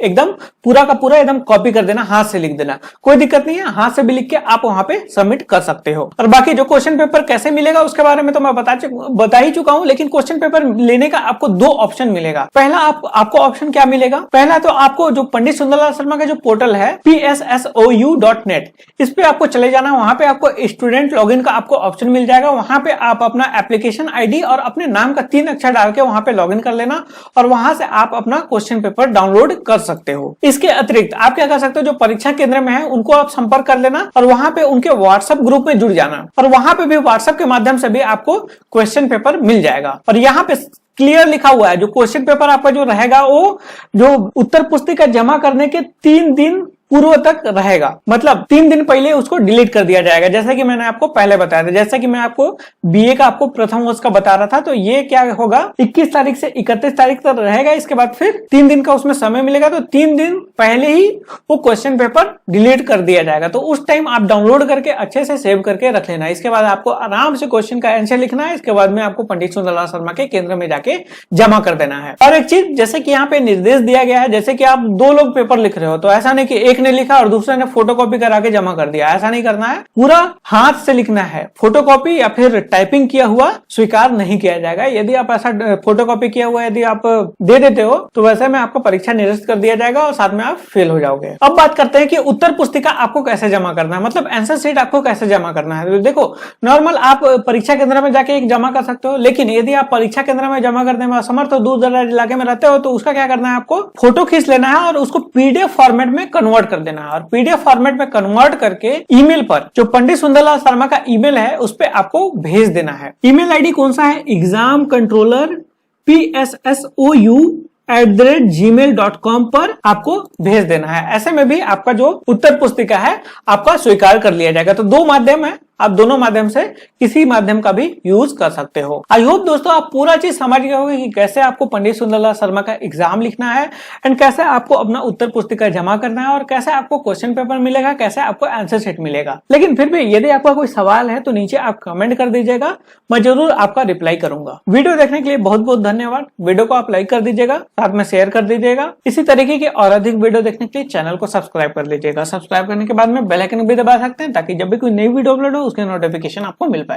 एकदम पूरा का पूरा एकदम कॉपी कर देना, हाथ से लिख देना, कोई दिक्कत नहीं है, हाथ से भी लिख के आप वहां पे सबमिट कर सकते हो। और बाकी जो क्वेश्चन पेपर कैसे मिलेगा उसके बारे में तो मैं बता ही चुका हूं, लेकिन क्वेश्चन पेपर लेने का आपको दो ऑप्शन मिलेगा। पहला आपको ऑप्शन क्या मिलेगा, पहला तो आपको जो पंडित सुंदरलाल शर्मा का जो पोर्टल है pssou.net, इस पे आपको चले जाना, वहां पे आपको स्टूडेंट लॉगिन का आपको ऑप्शन मिल जाएगा। वहां पे आप अपना एप्लीकेशन आईडी और अपने नाम का 3 अक्षर डाल के वहां पे लॉगिन कर लेना और वहां से आप अपना क्वेश्चन पेपर डाउनलोड कर सकते हो। इसके अतिरिक्त आप क्या कर सकते हो, जो परीक्षा केंद्र में है उनको आप संपर्क कर लेना और वहां पे उनके व्हाट्सएप ग्रुप में जुड़ जाना और वहां पे भी व्हाट्सएप के माध्यम से भी आपको क्वेश्चन पेपर मिल जाएगा। और यहाँ पे क्लियर लिखा हुआ है जो क्वेश्चन पेपर आपका जो रहेगा वो जो उत्तर पुस्तिका जमा करने के 3 दिन पूर्व तक रहेगा, मतलब 3 दिन पहले उसको डिलीट कर दिया जाएगा। जैसा कि मैंने आपको पहले बताया था, जैसा कि मैं आपको बीए का आपको प्रथम वर्ष का बता रहा था, तो ये क्या होगा 21 तारीख से 31 तारीख तक रहेगा। इसके बाद फिर 3 दिन का उसमें समय मिलेगा, तो 3 दिन पहले ही वो क्वेश्चन पेपर डिलीट कर दिया जाएगा। तो उस टाइम आप डाउनलोड करके अच्छे से सेव करके रख लेना। इसके बाद आपको आराम से क्वेश्चन का आंसर लिखना है। इसके बाद में आपको पंडित सुंदरलाल शर्मा के केंद्र में जाके जमा कर देना है। और एक चीज, जैसे कि यहाँ पे निर्देश दिया गया है, जैसे कि आप 2 लोग पेपर लिख रहे हो तो ऐसा नहीं कि एक ने लिखा और दूसरे ने फोटोकॉपी करा के जमा कर दिया, ऐसा नहीं करना है। पूरा हाथ से लिखना है, फोटोकॉपी या फिर टाइपिंग किया हुआ स्वीकार नहीं किया जाएगा। यदि आप ऐसा फोटोकॉपी किया हुआ यदि आप दे देते हो तो वैसे में आपको परीक्षा निरस्त कर दिया जाएगा और साथ में आप फेल हो जाओगे। अब बात करते हैं कि उत्तर पुस्तिका आपको कैसे जमा करना है, मतलब आंसर शीट आपको कैसे जमा करना है। तो देखो, नॉर्मल आप परीक्षा केंद्र में जाके एक जमा कर सकते हो, लेकिन यदि आप परीक्षा केंद्र में जमा करने में असमर्थ हो, दूर दराज इलाके में रहते हो, तो उसका क्या करना है, आपको फोटो खींच लेना है और उसको पीडीएफ फॉर्मेट में कन्वर्ट कर देना है। और पीडीएफ फॉर्मेट में कन्वर्ट करके ईमेल पर, जो पंडित सुंदरलाल शर्मा का ईमेल है, उस पे आपको भेज देना है। ईमेल आईडी कौन सा है, एग्जाम कंट्रोलर pssou@gmail.com पर आपको भेज देना है। ऐसे में भी आपका जो उत्तर पुस्तिका है आपका स्वीकार कर लिया जाएगा। तो 2 माध्यम है, आप दोनों माध्यम से किसी माध्यम का भी यूज कर सकते हो। आई होप दोस्तों आप पूरा चीज समझ गए होंगे कि कैसे आपको पंडित सुंदरलाल शर्मा का एग्जाम लिखना है एंड कैसे आपको अपना उत्तर पुस्तिका जमा करना है और कैसे आपको क्वेश्चन पेपर मिलेगा, कैसे आपको आंसर शीट मिलेगा। लेकिन फिर भी यदि आपका कोई सवाल है तो नीचे आप कमेंट कर दीजिएगा, मैं जरूर आपका रिप्लाई करूंगा। वीडियो देखने के लिए बहुत बहुत धन्यवाद। वीडियो को आप लाइक कर दीजिएगा, साथ में शेयर कर दीजिएगा। इसी तरीके के और अधिक वीडियो देखने के लिए चैनल को सब्सक्राइब कर लीजिएगा। सब्सक्राइब करने के बाद में बेल आइकन भी दबा सकते हैं ताकि जब भी कोई नई वीडियो अपलोड हो उसके नोटिफिकेशन आपको मिल पाए।